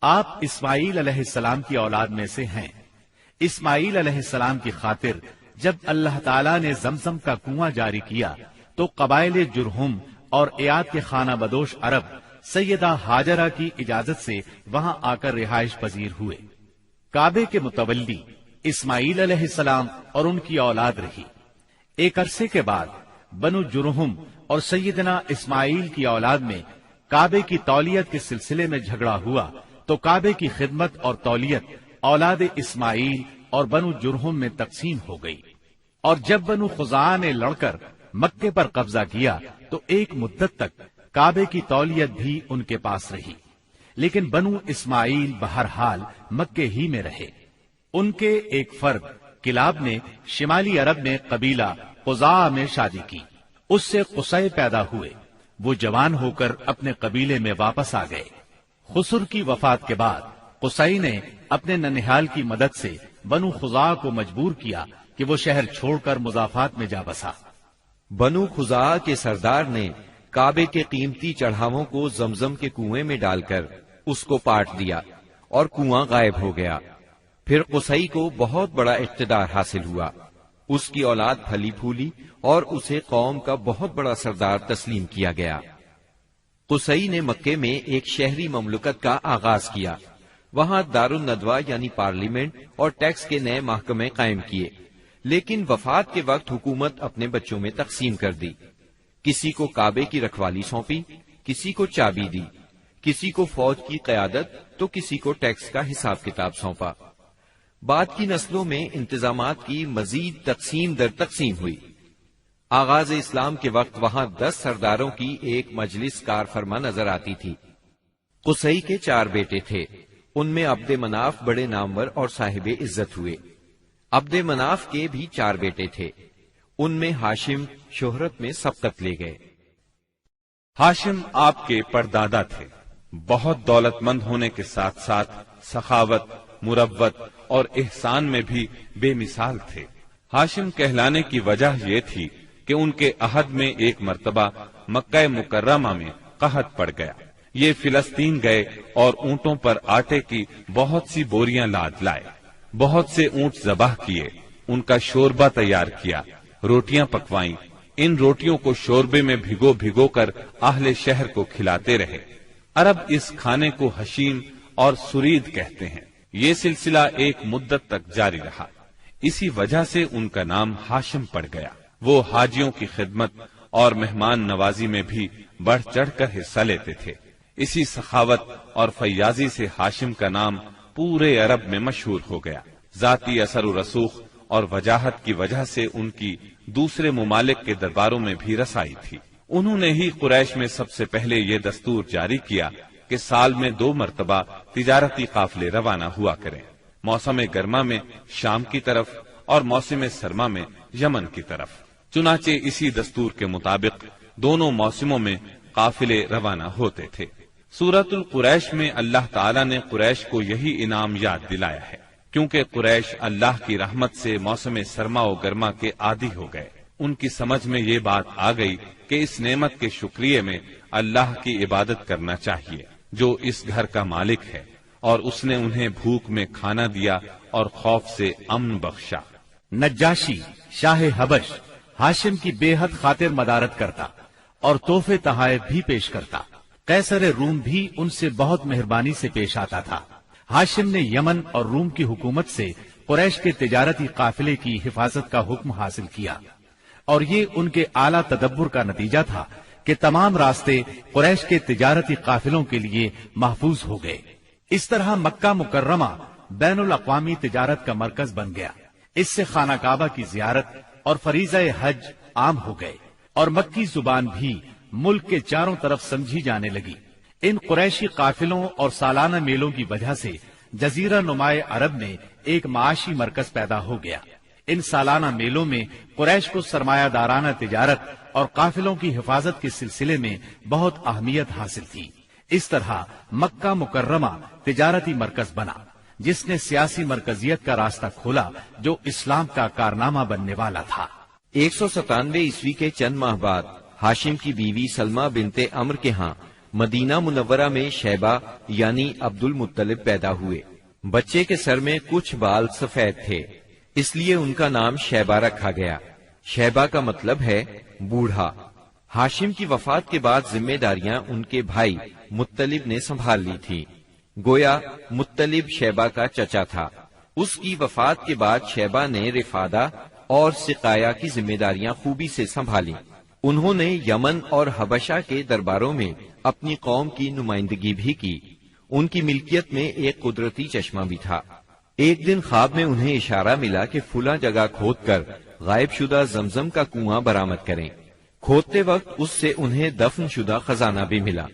آپ اسماعیل علیہ السلام کی اولاد میں سے ہیں۔ اسماعیل علیہ السلام کی خاطر جب اللہ تعالیٰ نے زمزم کا کنواں جاری کیا تو قبائل جرہم اور ایاد کے خانہ بدوش عرب سیدہ ہاجرہ کی اجازت سے وہاں آ کر رہائش پذیر ہوئے۔ کعبے کے متولی اسماعیل علیہ السلام اور ان کی اولاد رہی۔ ایک عرصے کے بعد بنو جرہم اور سیدنا اسماعیل کی اولاد میں کعبے کی تولیت کے سلسلے میں جھگڑا ہوا تو کعبے کی خدمت اور تولیت اولاد اسماعیل اور بنو جرہم میں تقسیم ہو گئی، اور جب بنو خزاعہ نے لڑ کر مکے پر قبضہ کیا تو ایک مدت تک کعبے کی تولیت بھی ان کے پاس رہی، لیکن بنو اسماعیل بہرحال مکے ہی میں رہے۔ ان کے ایک فرد کلاب نے شمالی عرب میں قبیلہ قزاعہ میں شادی کی، اس سے قصی پیدا ہوئے۔ وہ جوان ہو کر اپنے قبیلے میں واپس آ گئے۔ خسر کی وفات کے بعد قصی نے اپنے ننہال کی مدد سے بنو خزاعہ کو مجبور کیا کہ وہ شہر چھوڑ کر مضافات میں جا بسا۔ بنو خزاعہ کے سردار نے کعبے کے قیمتی چڑھاووں کو زمزم کے کنویں میں ڈال کر اس کو پاٹ دیا اور کنواں غائب ہو گیا۔ پھر قصی کو بہت بڑا اقتدار حاصل ہوا، اس کی اولاد پھلی پھولی اور اسے قوم کا بہت بڑا سردار تسلیم کیا گیا۔ قصی نے مکے میں ایک شہری مملکت کا آغاز کیا، وہاں دار الندوہ یعنی پارلیمنٹ اور ٹیکس کے نئے محکمے قائم کیے، لیکن وفات کے وقت حکومت اپنے بچوں میں تقسیم کر دی۔ کسی کو کعبے کی رکھوالی سونپی، کسی کو چابی دی، کسی کو فوج کی قیادت تو کسی کو ٹیکس کا حساب کتاب سونپا۔ بعد کی نسلوں میں انتظامات کی مزید تقسیم در تقسیم ہوئی۔ آغاز اسلام کے وقت وہاں 10 سرداروں کی ایک مجلس کار فرما نظر آتی تھی۔ قصی کے 4 بیٹے تھے، ان میں عبد مناف بڑے نامور اور صاحب عزت ہوئے۔ عبد مناف کے بھی 4 بیٹے تھے، ان میں ہاشم شہرت میں سبقت لے گئے۔ ہاشم آپ کے پردادا تھے، بہت دولت مند ہونے کے ساتھ ساتھ سخاوت، مروت اور احسان میں بھی بے مثال تھے۔ ہاشم کہلانے کی وجہ یہ تھی کہ ان کے عہد میں ایک مرتبہ مکہ مکرمہ میں قحط پڑ گیا۔ یہ فلسطین گئے اور اونٹوں پر آٹے کی بہت سی بوریاں لاد لائے، بہت سے اونٹ ذبح کیے، ان کا شوربہ تیار کیا، روٹیاں پکوائیں، ان روٹیوں کو شوربے میں بھگو بھگو کر اہل شہر کو کھلاتے رہے۔ عرب اس کھانے کو حشیم اور سرید کہتے ہیں۔ یہ سلسلہ ایک مدت تک جاری رہا، اسی وجہ سے ان کا نام ہاشم پڑ گیا۔ وہ حاجیوں کی خدمت اور مہمان نوازی میں بھی بڑھ چڑھ کر حصہ لیتے تھے۔ اسی سخاوت اور فیاضی سے ہاشم کا نام پورے عرب میں مشہور ہو گیا۔ ذاتی اثر و رسوخ اور وجاہت کی وجہ سے ان کی دوسرے ممالک کے درباروں میں بھی رسائی تھی۔ انہوں نے ہی قریش میں سب سے پہلے یہ دستور جاری کیا کہ سال میں 2 مرتبہ تجارتی قافلے روانہ ہوا کریں، موسم گرما میں شام کی طرف اور موسم سرما میں یمن کی طرف۔ چنانچہ اسی دستور کے مطابق دونوں موسموں میں قافلے روانہ ہوتے تھے۔ سورۃ القریش میں اللہ تعالیٰ نے قریش کو یہی انعام یاد دلایا ہے، کیونکہ قریش اللہ کی رحمت سے موسم سرما و گرما کے عادی ہو گئے۔ ان کی سمجھ میں یہ بات آ گئی کہ اس نعمت کے شکریہ میں اللہ کی عبادت کرنا چاہیے جو اس گھر کا مالک ہے، اور اس نے انہیں بھوک میں کھانا دیا اور خوف سے امن بخشا۔ نجاشی شاہ حبش ہاشم کی بے حد خاطر مدارت کرتا اور تحفے تحائف بھی پیش کرتا۔ قیصر روم بھی ان سے بہت مہربانی سے پیش آتا تھا۔ ہاشم نے یمن اور روم کی حکومت سے قریش کے تجارتی قافلے کی حفاظت کا حکم حاصل کیا، اور یہ ان کے اعلیٰ تدبر کا نتیجہ تھا کہ تمام راستے قریش کے تجارتی قافلوں کے لیے محفوظ ہو گئے۔ اس طرح مکہ مکرمہ بین الاقوامی تجارت کا مرکز بن گیا۔ اس سے خانہ کعبہ کی زیارت اور فریضہ حج عام ہو گئے، اور مکی زبان بھی ملک کے چاروں طرف سمجھی جانے لگی۔ ان قریشی قافلوں اور سالانہ میلوں کی وجہ سے جزیرہ نمائے عرب میں ایک معاشی مرکز پیدا ہو گیا۔ ان سالانہ میلوں میں قریش کو سرمایہ دارانہ تجارت اور قافلوں کی حفاظت کے سلسلے میں بہت اہمیت حاصل تھی۔ اس طرح مکہ مکرمہ تجارتی مرکز بنا، جس نے سیاسی مرکزیت کا راستہ کھولا جو اسلام کا کارنامہ بننے والا تھا۔ 197 عیسوی کے چند ماہ بعد ہاشم کی بیوی سلمہ بنت عمرو کے ہاں مدینہ منورہ میں شیبہ یعنی عبد المطلب پیدا ہوئے۔ بچے کے سر میں کچھ بال سفید تھے، اس لیے ان کا نام شیبہ رکھا گیا۔ شیبہ کا مطلب ہے بوڑھا۔ ہاشم کی وفات کے بعد ذمہ داریاں ان کے بھائی مطلب نے سنبھال لی تھی۔ گویا مطلب شیبہ کا چچا تھا۔ اس کی وفات کے بعد شیبہ نے رفادہ اور سقایا کی ذمہ داریاں خوبی سے سنبھالی۔ انہوں نے یمن اور حبشہ کے درباروں میں اپنی قوم کی نمائندگی بھی کی۔ ان کی ملکیت میں ایک قدرتی چشمہ بھی تھا۔ ایک دن خواب میں انہیں اشارہ ملا کہ فلاں جگہ کھود کر غائب شدہ زمزم کا کنواں برآمد کریں۔ کھودتے وقت اس سے انہیں دفن شدہ خزانہ بھی ملا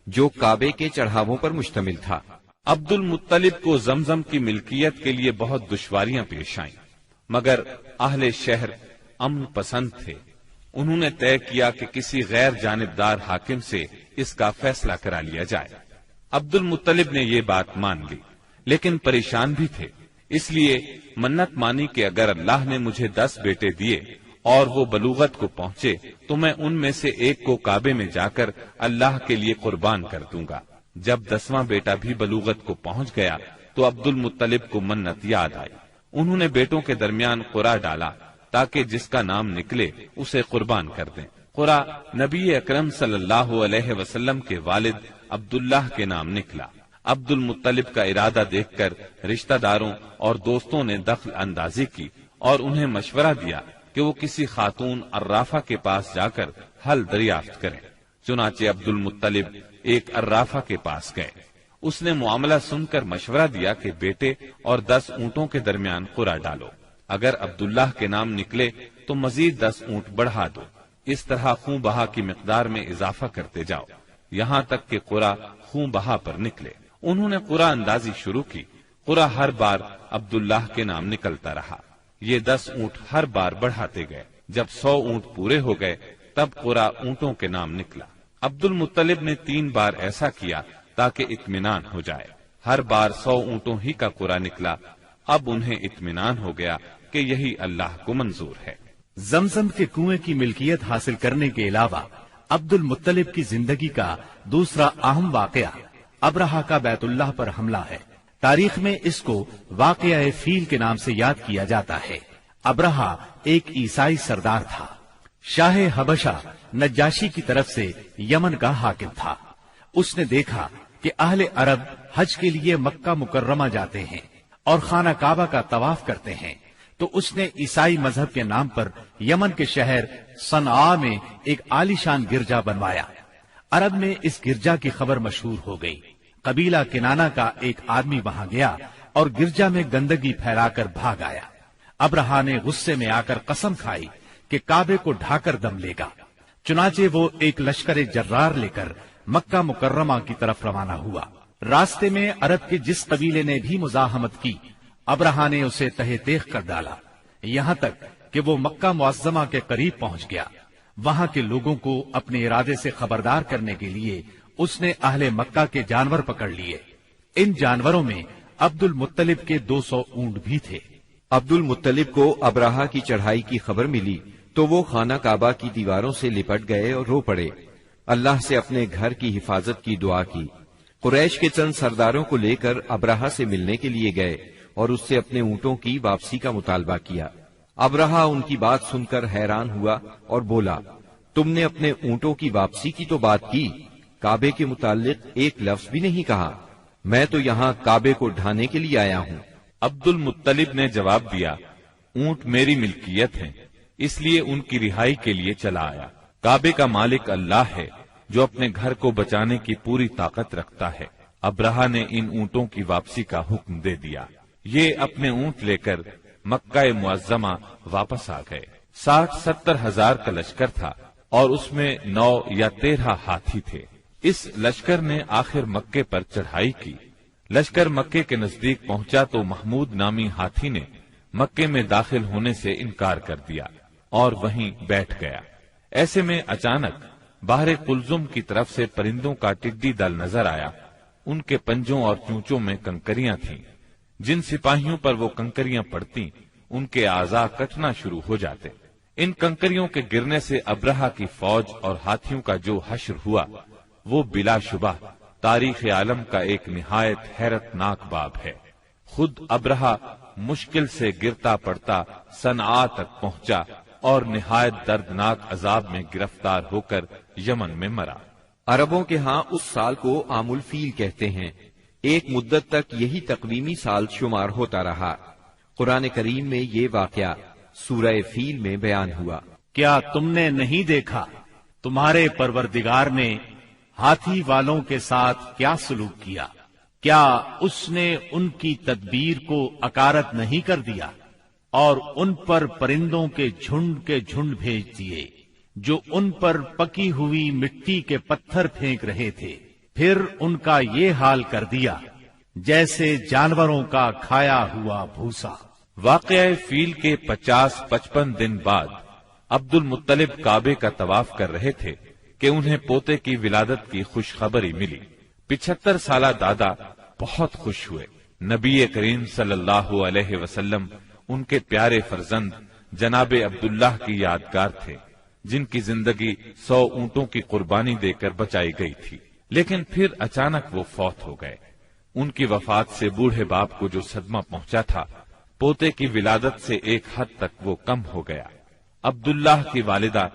جو کعبے کے چڑھاووں پر مشتمل تھا۔ عبد المطلب کو زمزم کی ملکیت کے لیے بہت دشواریاں پیش آئیں، مگر اہل شہر امن پسند تھے۔ انہوں نے طے کیا کہ کسی غیر جانبدار حاکم سے اس کا فیصلہ کرا لیا جائے۔ عبد المطلب نے یہ بات مان لی، لیکن پریشان بھی تھے، اس لیے منت مانی کہ اگر اللہ نے مجھے 10 بیٹے دیے اور وہ بلوغت کو پہنچے تو میں ان میں سے ایک کو کعبے میں جا کر اللہ کے لیے قربان کر دوں گا۔ جب 10واں بیٹا بھی بلوغت کو پہنچ گیا تو عبد المطلب کو منت یاد آئی۔ انہوں نے بیٹوں کے درمیان قرعہ ڈالا تاکہ جس کا نام نکلے اسے قربان کر دیں۔ قرعہ نبی اکرم صلی اللہ علیہ وسلم کے والد عبداللہ کے نام نکلا۔ عبد المطلب کا ارادہ دیکھ کر رشتہ داروں اور دوستوں نے دخل اندازی کی اور انہیں مشورہ دیا کہ وہ کسی خاتون عرافہ کے پاس جا کر حل دریافت کریں۔ چنانچہ عبد المطلب ایک عرافہ کے پاس گئے۔ اس نے معاملہ سن کر مشورہ دیا کہ بیٹے اور 10 اونٹوں کے درمیان قرعہ ڈالو، اگر عبداللہ کے نام نکلے تو مزید 10 اونٹ بڑھا دو، اس طرح خون بہا کی مقدار میں اضافہ کرتے جاؤ یہاں تک کہ قرعہ خون بہا پر نکلے۔ انہوں نے قرعہ اندازی شروع کی۔ قرعہ ہر بار عبداللہ کے نام نکلتا رہا۔ یہ 10 اونٹ ہر بار بڑھاتے گئے۔ جب 100 اونٹ پورے ہو گئے تب قرعہ اونٹوں کے نام نکلا۔ عبد المطلب نے 3 بار ایسا کیا تاکہ اطمینان ہو جائے۔ ہر بار 100 اونٹوں ہی کا قرعہ نکلا۔ اب انہیں اطمینان ہو گیا کہ یہی اللہ کو منظور ہے۔ زمزم کے کنویں کی ملکیت حاصل کرنے کے علاوہ عبد المطلب کی زندگی کا دوسرا اہم واقعہ ابرہہ کا بیت اللہ پر حملہ ہے۔ تاریخ میں اس کو واقعہ فیل کے نام سے یاد کیا جاتا ہے۔ ابرہہ ایک عیسائی سردار تھا۔ شاہ حبشہ نجاشی کی طرف سے یمن کا حاکم تھا۔ اس نے دیکھا کہ اہل عرب حج کے لیے مکہ مکرمہ جاتے ہیں اور خانہ کعبہ کا طواف کرتے ہیں، تو اس نے عیسائی مذہب کے نام پر یمن کے شہر صنعاء میں ایک عالیشان گرجا بنوایا۔ عرب میں اس گرجا کی خبر مشہور ہو گئی۔ قبیلہ کنانہ کا ایک آدمی وہاں گیا اور گرجا میں گندگی پھیلا کر بھاگ آیا۔ ابرہہ نے غصے میں آ کر قسم کھائی کہ کعبے کو ڈھا کر دم لے گا۔ چنانچہ وہ ایک لشکر جرار لے کر مکہ مکرمہ کی طرف روانہ ہوا۔ راستے میں عرب کے جس قبیلے نے بھی مزاحمت کی، ابرہہ نے اسے تہہ تیغ کر ڈالا، یہاں تک کہ وہ مکہ معظمہ کے قریب پہنچ گیا۔ وہاں کے لوگوں کو اپنے ارادے سے خبردار کرنے کے لیے اس نے اہل مکہ کے جانور پکڑ لیے۔ ان جانوروں میں عبد المطلب کے 200 اونٹ بھی تھے۔ عبد المطلب کو ابرہہ کی چڑھائی کی خبر ملی تو وہ خانہ کعبہ کی دیواروں سے لپٹ گئے اور رو پڑے۔ اللہ سے اپنے گھر کی حفاظت کی دعا کی۔ قریش کے چند سرداروں کو لے کر ابرہہ سے ملنے کے لیے گئے اور اس سے اپنے اونٹوں کی واپسی کا مطالبہ کیا۔ ابرہہ ان کی بات سن کر حیران ہوا اور بولا، تم نے اپنے اونٹوں کی واپسی کی تو بات کی، کعبے کے متعلق ایک لفظ بھی نہیں کہا۔ میں تو یہاں کعبے کو ڈھانے کے لیے آیا ہوں۔ عبد المطلب نے جواب دیا، اونٹ میری ملکیت ہیں، اس لیے ان کی رہائی کے لیے چلا آیا۔ کعبے کا مالک اللہ ہے جو اپنے گھر کو بچانے کی پوری طاقت رکھتا ہے۔ ابرہہ نے ان اونٹوں کی واپسی کا حکم دے دیا۔ یہ اپنے اونٹ لے کر مکہ معظمہ واپس آ گئے۔ 60-70 ہزار کا لشکر تھا اور اس میں 9 یا 13 ہاتھی تھے۔ اس لشکر نے آخر مکے پر چڑھائی کی۔ لشکر مکے کے نزدیک پہنچا تو محمود نامی ہاتھی نے مکے میں داخل ہونے سے انکار کر دیا اور وہیں بیٹھ گیا۔ ایسے میں اچانک باہر قلزم کی طرف سے پرندوں کا ٹڈی دل نظر آیا۔ ان کے پنجوں اور چونچوں میں کنکریاں تھیں۔ جن سپاہیوں پر وہ کنکریاں پڑتی ان کے اعضاء کٹنا شروع ہو جاتے۔ ان کنکریوں کے گرنے سے ابرہہ کی فوج اور ہاتھیوں کا جو حشر ہوا وہ بلا شبہ تاریخ عالم کا ایک نہایت حیرت ناک باب ہے۔ خود ابرہہ مشکل سے گرتا پڑتا صنعاء تک پہنچا اور نہایت دردناک عذاب میں گرفتار ہو کر یمن میں مرا۔ عربوں کے ہاں اس سال کو عام الفیل کہتے ہیں۔ ایک مدت تک یہی تقویمی سال شمار ہوتا رہا۔ قرآن کریم میں یہ واقعہ سورہ فیل میں بیان ہوا۔ کیا تم نے نہیں دیکھا تمہارے پروردگار نے ہاتھی والوں کے ساتھ کیا سلوک کیا؟ کیا اس نے ان کی تدبیر کو اکارت نہیں کر دیا اور ان پر پرندوں کے جھنڈ بھیج دیے جو ان پر پکی ہوئی مٹی کے پتھر پھینک رہے تھے، پھر ان کا یہ حال کر دیا جیسے جانوروں کا کھایا ہوا بھوسا۔ واقعہ فیل کے 50-55 دن بعد عبد المطلب کعبے کا طواف کر رہے تھے کہ انہیں پوتے کی ولادت کی خوشخبری ملی۔ 75 سالہ دادا بہت خوش ہوئے۔ نبی کریم صلی اللہ علیہ وسلم ان کے پیارے فرزند جناب عبداللہ کی یادگار تھے، جن کی زندگی 100 اونٹوں کی قربانی دے کر بچائی گئی تھی، لیکن پھر اچانک وہ فوت ہو گئے۔ ان کی وفات سے بوڑھے باپ کو جو صدمہ پہنچا تھا، پوتے کی ولادت سے ایک حد تک وہ کم ہو گیا۔ عبداللہ کی والدہ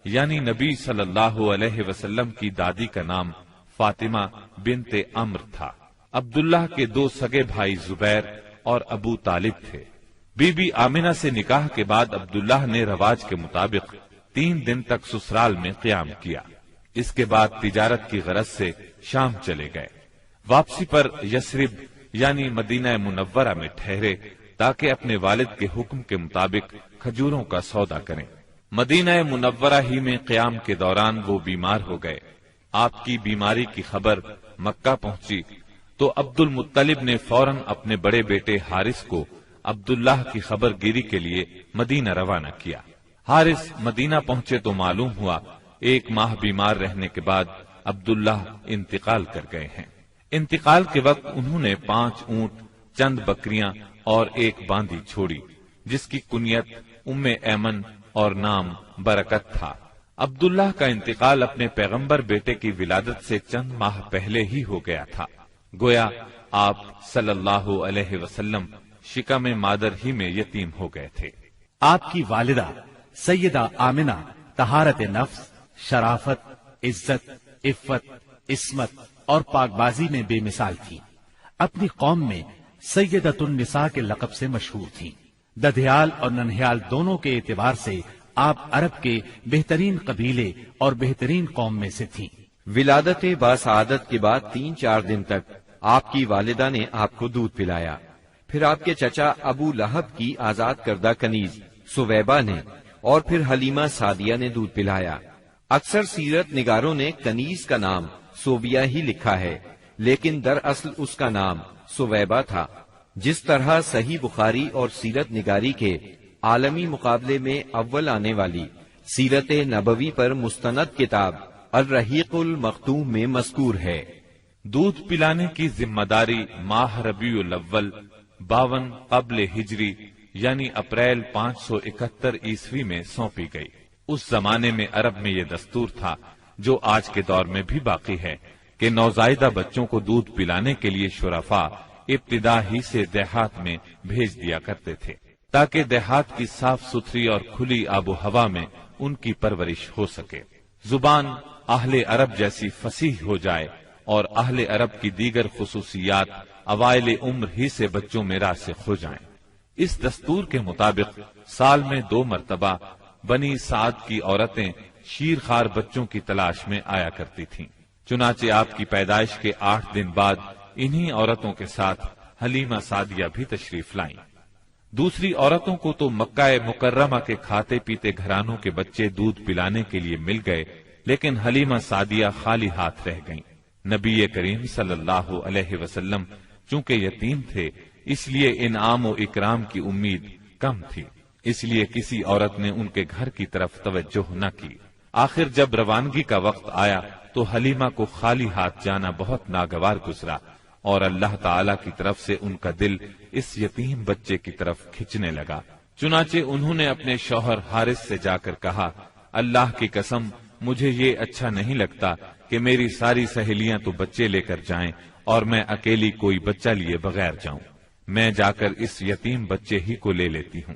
یعنی نبی صلی اللہ علیہ وسلم کی دادی کا نام فاطمہ بنت عمرو تھا۔ عبداللہ کے 2 سگے بھائی زبیر اور ابو طالب تھے۔ بی بی آمنہ سے نکاح کے بعد عبداللہ نے رواج کے مطابق 3 دن تک سسرال میں قیام کیا۔ اس کے بعد تجارت کی غرض سے شام چلے گئے۔ واپسی پر یثرب یعنی مدینہ منورہ میں ٹھہرے تاکہ اپنے والد کے حکم کے مطابق کھجوروں کا سودا کریں۔ مدینہ منورہ ہی میں قیام کے دوران وہ بیمار ہو گئے۔ آپ کی بیماری کی خبر مکہ پہنچی تو عبد المطلب نے فوراً اپنے بڑے بیٹے حارث کو عبداللہ کی خبر گیری کے لیے مدینہ روانہ کیا۔ حارث مدینہ پہنچے تو معلوم ہوا 1 ماہ بیمار رہنے کے بعد عبداللہ انتقال کر گئے ہیں۔ انتقال کے وقت انہوں نے 5 اونٹ، چند بکریاں اور 1 باندی چھوڑی، جس کی کنیت ام ایمن اور نام برکت تھا۔ عبداللہ کا انتقال اپنے پیغمبر بیٹے کی ولادت سے چند ماہ پہلے ہی ہو گیا تھا۔ گویا آپ صلی اللہ علیہ وسلم شکم مادر ہی میں یتیم ہو گئے تھے۔ آپ کی والدہ سیدہ آمنہ طہارت نفس، شرافت، عزت، عفت، عصمت اور پاک بازی میں بے مثال تھی۔ اپنی قوم میں سیدۃ النساء کے لقب سے مشہور تھیں۔ ددھیال اور ننہیال دونوں کے اعتبار سے آپ عرب کے بہترین قبیلے اور بہترین قوم میں سے تھیں۔ ولادت باسعادت کے بعد 3-4 دن تک آپ کی والدہ نے آپ کو دودھ پلایا۔ پھر آپ کے چچا ابو لہب کی آزاد کردہ کنیز سویبہ نے اور پھر حلیمہ سعدیہ نے دودھ پلایا۔ اکثر سیرت نگاروں نے کنیز کا نام سوبیہ ہی لکھا ہے، لیکن دراصل اس کا نام سویبہ تھا۔ جس طرح صحیح بخاری اور سیرت نگاری کے عالمی مقابلے میں اول آنے والی سیرت نبوی پر مستند کتاب الرحیق المختوم میں مذکور ہے۔ دودھ پلانے کی ذمہ داری ماہ ربیع الاول 52 قبل ہجری یعنی اپریل 571 عیسوی میں سونپی گئی۔ اس زمانے میں عرب میں یہ دستور تھا، جو آج کے دور میں بھی باقی ہے، کہ نوزائیدہ بچوں کو دودھ پلانے کے لیے شرفاء ابتدا ہی سے دیہات میں بھیج دیا کرتے تھے، تاکہ دیہات کی صاف ستھری اور کھلی آب و ہوا میں ان کی پرورش ہو سکے، زبان اہل عرب جیسی فصیح ہو جائے اور اہل عرب کی دیگر خصوصیات اوائل عمر ہی سے بچوں میں راسخ ہو جائیں۔ اس دستور کے مطابق سال میں 2 مرتبہ بنی سعد کی عورتیں شیرخوار بچوں کی تلاش میں آیا کرتی تھیں۔ چنانچہ آپ کی پیدائش کے 8 دن بعد انہی عورتوں کے ساتھ حلیمہ سعدیہ بھی تشریف لائیں۔ دوسری عورتوں کو تو مکہ مکرمہ کے کھاتے پیتے گھرانوں کے بچے دودھ پلانے کے لیے مل گئے، لیکن حلیمہ سعدیہ خالی ہاتھ رہ گئیں۔ نبی کریم صلی اللہ علیہ وسلم چونکہ یتیم تھے، اس لیے انعام و اکرام کی امید کم تھی، اس لیے کسی عورت نے ان کے گھر کی طرف توجہ نہ کی۔ آخر جب روانگی کا وقت آیا تو حلیمہ کو خالی ہاتھ جانا بہت ناگوار گزرا، اور اللہ تعالی کی طرف سے ان کا دل اس یتیم بچے کی طرف کھنچنے لگا۔ چنانچہ انہوں نے اپنے شوہر حارث سے جا کر کہا، اللہ کی قسم مجھے یہ اچھا نہیں لگتا کہ میری ساری سہیلیاں تو بچے لے کر جائیں اور میں اکیلی کوئی بچہ لیے بغیر جاؤں، میں جا کر اس یتیم بچے ہی کو لے لیتی ہوں۔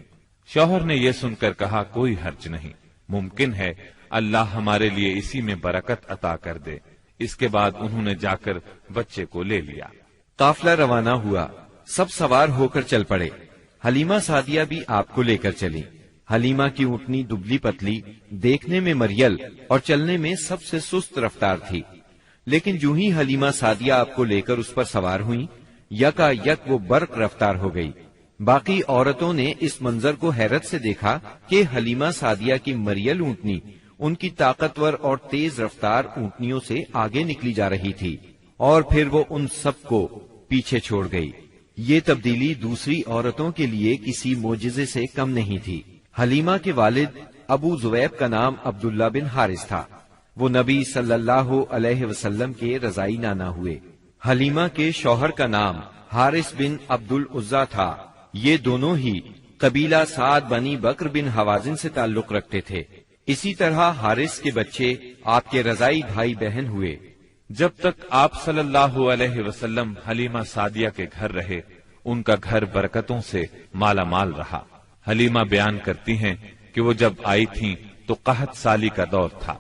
شوہر نے یہ سن کر کہا کوئی حرج نہیں، ممکن ہے اللہ ہمارے لیے اسی میں برکت عطا کر دے۔ اس کے بعد انہوں نے جا کر بچے کو لے لیا۔ قافلہ روانہ ہوا، سب سوار ہو کر چل پڑے۔ حلیمہ سعدیہ بھی آپ کو لے کر چلی۔ حلیمہ کی اونٹنی دبلی پتلی، دیکھنے میں مریل اور چلنے میں سب سے سست رفتار تھی، لیکن جو ہی حلیمہ سعدیہ آپ کو لے کر اس پر سوار ہوئیں، یکا یک وہ برق رفتار ہو گئی۔ باقی عورتوں نے اس منظر کو حیرت سے دیکھا کہ حلیمہ سعدیہ کی مریل اونٹنی ان کی طاقتور اور تیز رفتار اونٹنیوں سے آگے نکلی جا رہی تھی، اور پھر وہ ان سب کو پیچھے چھوڑ گئی۔ یہ تبدیلی دوسری عورتوں کے لیے کسی معجزے سے کم نہیں تھی۔ حلیمہ کے والد ابو زویب کا نام عبداللہ بن حارث تھا، وہ نبی صلی اللہ علیہ وسلم کے رضائی نانا ہوئے۔ حلیمہ کے شوہر کا نام حارث بن عبد العزا تھا، یہ دونوں ہی قبیلہ سعد بنی بکر بن حوازن سے تعلق رکھتے تھے۔ اسی طرح حارث کے بچے آپ کے رضائی بھائی بہن ہوئے۔ جب تک آپ صلی اللہ علیہ وسلم حلیمہ سعدیہ کے گھر رہے، ان کا گھر برکتوں سے مالا مال رہا۔ حلیمہ بیان کرتی ہیں کہ وہ جب آئی تھیں تو قحط سالی کا دور تھا۔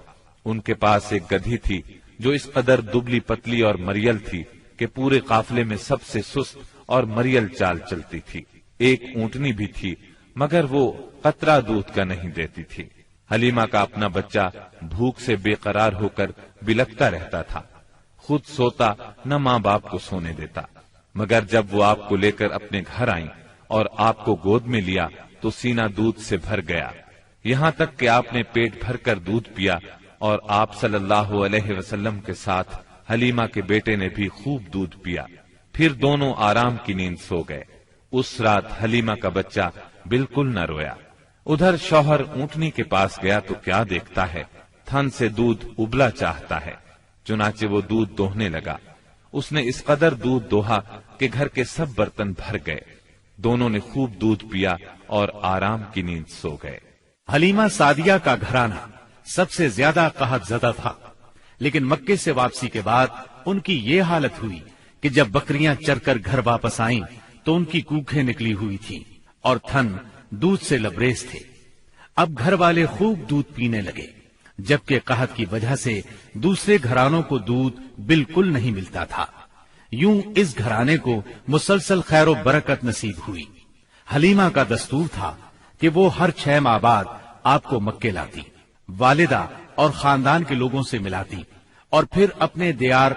ان کے پاس ایک گدھی تھی جو اس قدر دبلی پتلی اور مریل تھی کہ پورے قافلے میں سب سے سست اور مریل چال چلتی تھی۔ ایک اونٹنی بھی تھی مگر وہ قطرہ دودھ کا نہیں دیتی تھی۔ حلیمہ کا اپنا بچہ بھوک سے بے قرار ہو کر بلکتا رہتا تھا، خود سوتا نہ ماں باپ کو سونے دیتا، مگر جب وہ آپ کو لے کر اپنے گھر آئیں اور آپ کو گود میں لیا تو سینہ دودھ سے بھر گیا، یہاں تک کہ آپ نے پیٹ بھر کر دودھ پیا، اور آپ صلی اللہ علیہ وسلم کے ساتھ حلیمہ کے بیٹے نے بھی خوب دودھ پیا، پھر دونوں آرام کی نیند سو گئے۔ اس رات حلیمہ کا بچہ بالکل نہ رویا۔ ادھر شوہر اونٹنی کے پاس گیا تو کیا دیکھتا ہے، تھن سے دودھ ابلا چاہتا ہے، چنانچہ وہ دودھ دوہنے لگا۔ اس نے اس قدر دودھ دوہا کہ گھر کے سب برتن بھر گئے۔ دونوں نے خوب دودھ پیا اور آرام کی نیند سو گئے۔ حلیمہ سعدیہ کا گھرانہ سب سے زیادہ قحط زدہ تھا، لیکن مکے سے واپسی کے بعد ان کی یہ حالت ہوئی کہ جب بکریاں چر کر گھر واپس آئیں تو ان کی کوکھیں نکلی ہوئی تھیں اور تھن دودھ سے لبریز تھے۔ اب گھر والے خوب دودھ پینے لگے، جبکہ قحط کی وجہ سے دوسرے گھرانوں کو دودھ بالکل نہیں ملتا تھا۔ یوں اس گھرانے کو مسلسل خیر و برکت نصیب ہوئی۔ حلیمہ کا دستور تھا کہ وہ ہر 6 ماہ بعد آپ کو مکے لاتی، والدہ اور خاندان کے لوگوں سے ملاتی اور پھر اپنے دیار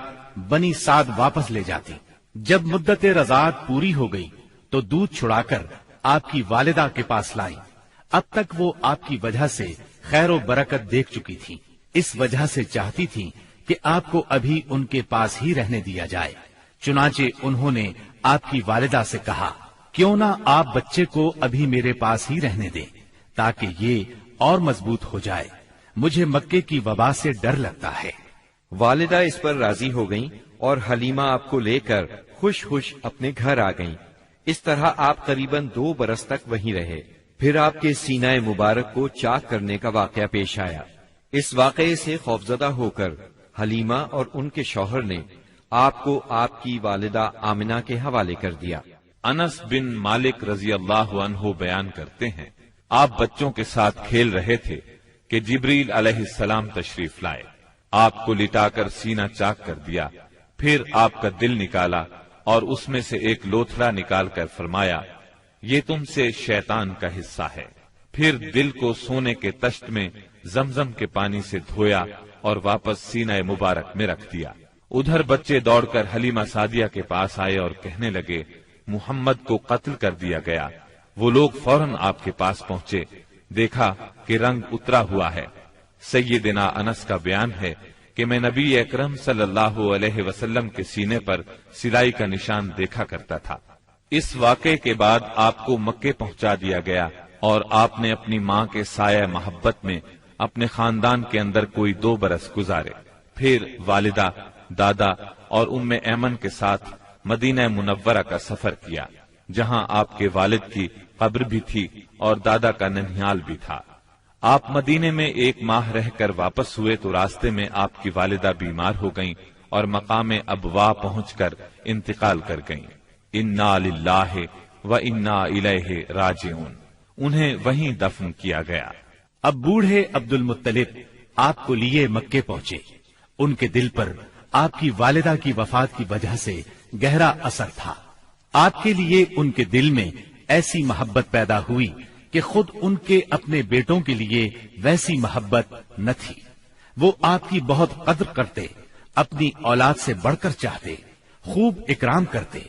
بنی سعد واپس لے جاتی۔ جب مدت رضاعت پوری ہو گئی تو دودھ چھڑا کر آپ کی والدہ کے پاس لائیں۔ اب تک وہ آپ کی وجہ سے خیر و برکت دیکھ چکی تھی، اس وجہ سے چاہتی تھی کہ آپ کو ابھی ان کے پاس ہی رہنے دیا جائے۔ چنانچہ انہوں نے آپ کی والدہ سے کہا، کیوں نہ آپ بچے کو ابھی میرے پاس ہی رہنے دیں تاکہ یہ اور مضبوط ہو جائے، مجھے مکے کی وبا سے ڈر لگتا ہے۔ والدہ اس پر راضی ہو گئیں اور حلیمہ آپ کو لے کر خوش خوش اپنے گھر آ گئیں۔ اس طرح آپ قریباً 2 برس تک وہیں رہے۔ پھر آپ کے سینہ مبارک کو چاک کرنے کا واقعہ پیش آیا۔ اس واقعے سے خوفزدہ ہو کر حلیمہ اور ان کے شوہر نے آپ کو آپ کی والدہ آمنہ کے حوالے کر دیا۔ انس بن مالک رضی اللہ عنہ بیان کرتے ہیں، آپ بچوں کے ساتھ کھیل رہے تھے کہ جبریل علیہ السلام تشریف لائے، آپ کو لٹا کر سینہ چاک کر دیا، پھر آپ کا دل نکالا اور اس میں سے ایک لوتھڑا نکال کر فرمایا، یہ تم سے شیطان کا حصہ ہے۔ پھر دل کو سونے کے تشت میں زمزم کے پانی سے دھویا اور واپس سینہ مبارک میں رکھ دیا۔ ادھر بچے دوڑ کر حلیمہ سعدیہ کے پاس آئے اور کہنے لگے، محمد کو قتل کر دیا گیا۔ وہ لوگ فوراً آپ کے پاس پہنچے، دیکھا کہ رنگ اترا ہوا ہے۔ سیدنا انس کا بیان ہے کہ میں نبی اکرم صلی اللہ علیہ وسلم کے سینے پر سلائی کا نشان دیکھا کرتا تھا۔ اس واقعے کے بعد آپ کو مکے پہنچا دیا گیا اور آپ نے اپنی ماں کے سایہ محبت میں اپنے خاندان کے اندر کوئی 2 برس گزارے۔ پھر والدہ، دادا اور ام ایمن کے ساتھ مدینہ منورہ کا سفر کیا، جہاں آپ کے والد کی قبر بھی تھی اور دادا کا ننھیال بھی تھا۔ آپ مدینے میں 1 ماہ رہ کر واپس ہوئے تو راستے میں آپ کی والدہ بیمار ہو گئیں اور مقام ابوا پہنچ کر انتقال کر گئیں۔ انا للہ و انا الیہ راجعون، انہیں وہیں دفن کیا گیا۔ اب بوڑھے عبد المطلب آپ کو لیے مکے پہنچے۔ ان کے دل پر آپ کی والدہ کی وفات کی وجہ سے گہرا اثر تھا۔ آپ کے لیے ان کے دل میں ایسی محبت پیدا ہوئی کہ خود ان کے اپنے بیٹوں کے لیے ویسی محبت نہ تھی۔ وہ آپ کی بہت قدر کرتے، اپنی اولاد سے بڑھ کر چاہتے، خوب اکرام کرتے،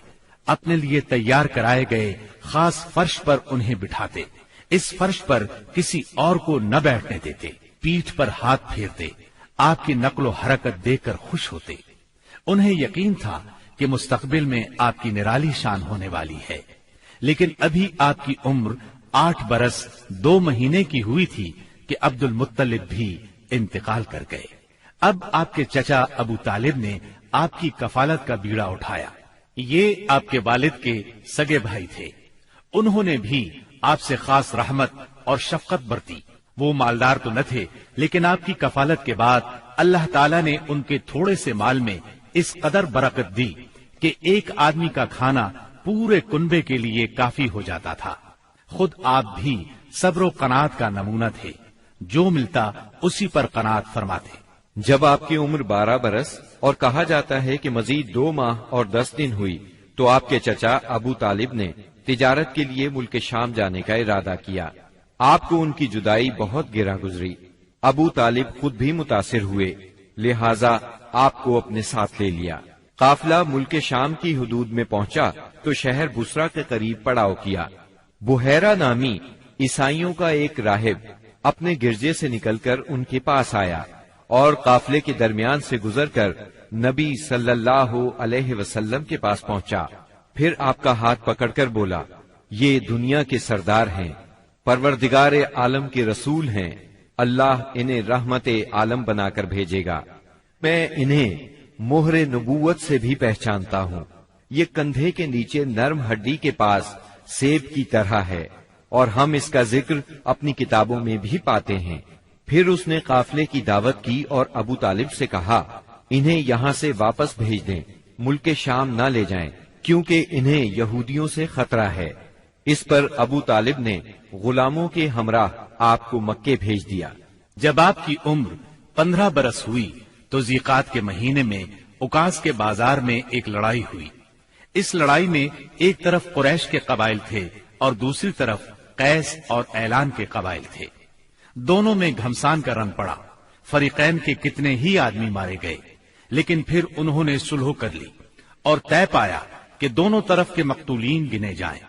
اپنے لیے تیار کرائے گئے خاص فرش پر انہیں بٹھاتے، اس فرش پر کسی اور کو نہ بیٹھنے دیتے، پیٹھ پر ہاتھ پھیرتے، آپ کی نقل و حرکت دیکھ کر خوش ہوتے۔ انہیں یقین تھا کہ مستقبل میں آپ کی نرالی شان ہونے والی ہے، لیکن ابھی آپ کی عمر 8 برس 2 مہینے کی ہوئی تھی کہ عبد المطلب بھی انتقال کر گئے۔ اب آپ کے چچا ابو طالب نے آپ کی کفالت کا بیڑا اٹھایا۔ یہ آپ کے والد کے سگے بھائی تھے۔ انہوں نے بھی آپ سے خاص رحمت اور شفقت برتی۔ وہ مالدار تو نہ تھے، لیکن آپ کی کفالت کے بعد اللہ تعالیٰ نے ان کے تھوڑے سے مال میں اس قدر برکت دی کہ ایک آدمی کا کھانا پورے کنبے کے لیے کافی ہو جاتا تھا۔ خود آپ بھی صبر و قناعت کا نمونہ تھے، جو ملتا اسی پر قناعت فرماتے۔ جب آپ کی عمر 12 برس اور کہا جاتا ہے کہ مزید 2 ماہ اور 10 دن ہوئی تو آپ کے چچا ابو طالب نے تجارت کے لیے ملک شام جانے کا ارادہ کیا۔ آپ کو ان کی جدائی بہت گرا گزری۔ ابو طالب خود بھی متاثر ہوئے، لہذا آپ کو اپنے ساتھ لے لیا۔ قافلہ ملک شام کی حدود میں پہنچا تو شہر بسرا کے قریب پڑاؤ کیا۔ بحیرہ نامی عیسائیوں کا ایک راہب اپنے گرجے سے نکل کر ان کے پاس آیا اور قافلے کے درمیان سے گزر کر نبی صلی اللہ علیہ وسلم کے پاس پہنچا۔ پھر آپ کا ہاتھ پکڑ کر بولا، یہ دنیا کے سردار ہیں، پروردگار عالم کے رسول ہیں، اللہ انہیں رحمت عالم بنا کر بھیجے گا۔ میں انہیں مہر نبوت سے بھی پہچانتا ہوں۔ یہ کندھے کے نیچے نرم ہڈی کے پاس سیب کی طرح ہے، اور ہم اس کا ذکر اپنی کتابوں میں بھی پاتے ہیں۔ پھر اس نے قافلے کی دعوت کی اور ابو طالب سے کہا، انہیں یہاں سے واپس بھیج دیں، ملک شام نہ لے جائیں، کیونکہ انہیں یہودیوں سے خطرہ ہے۔ اس پر ابو طالب نے غلاموں کے ہمراہ آپ کو مکے بھیج دیا۔ جب آپ کی عمر 15 برس ہوئی تو ذیقات کے مہینے میں اوکاس کے بازار میں ایک لڑائی ہوئی۔ اس لڑائی میں ایک طرف قریش کے قبائل تھے اور دوسری طرف قیس اور اعلان کے قبائل تھے۔ دونوں میں گھمسان کا رنگ پڑا، فریقین کے کتنے ہی آدمی مارے گئے، لیکن پھر انہوں نے صلح کر لی اور طے پایا کہ دونوں طرف کے مقتولین گنے جائیں،